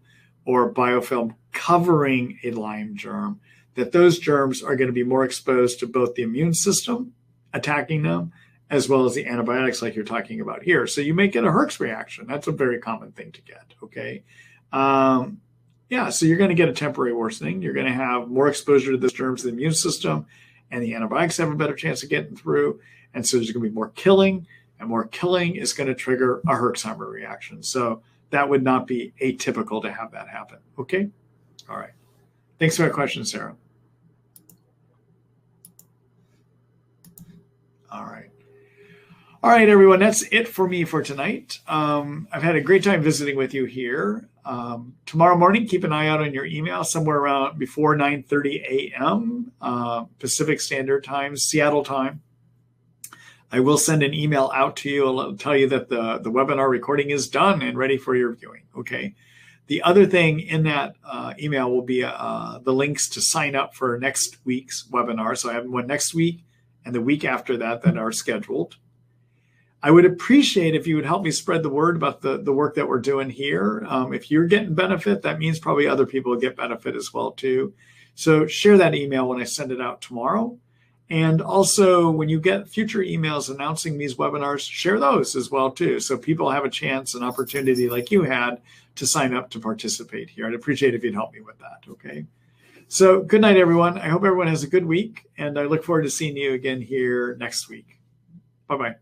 or biofilm covering a Lyme germ, that those germs are going to be more exposed to both the immune system attacking them, as well as the antibiotics like you're talking about here. So you may get a Herx reaction. That's a very common thing to get, okay? So you're going to get a temporary worsening. You're going to have more exposure to those germs in the immune system, and the antibiotics have a better chance of getting through. And so there's going to be more killing, and more killing is going to trigger a Herxheimer reaction. So that would not be atypical to have that happen, okay? All right. Thanks for that question, Sarah. All right, everyone, that's it for me for tonight. I've had a great time visiting with you here. Tomorrow morning, keep an eye out on your email somewhere around before 9:30 a.m. Pacific Standard Time, Seattle time. I will send an email out to you. I'll tell you that the webinar recording is done and ready for your viewing, okay? The other thing in that email will be the links to sign up for next week's webinar. So I have one next week and the week after that are scheduled. I would appreciate if you would help me spread the word about the work that we're doing here. If you're getting benefit, that means probably other people will get benefit as well too. So share that email when I send it out tomorrow. And also when you get future emails announcing these webinars, share those as well too. So people have a chance, an opportunity like you had to sign up to participate here. I'd appreciate if you'd help me with that, okay? So good night, everyone. I hope everyone has a good week, and I look forward to seeing you again here next week. Bye-bye.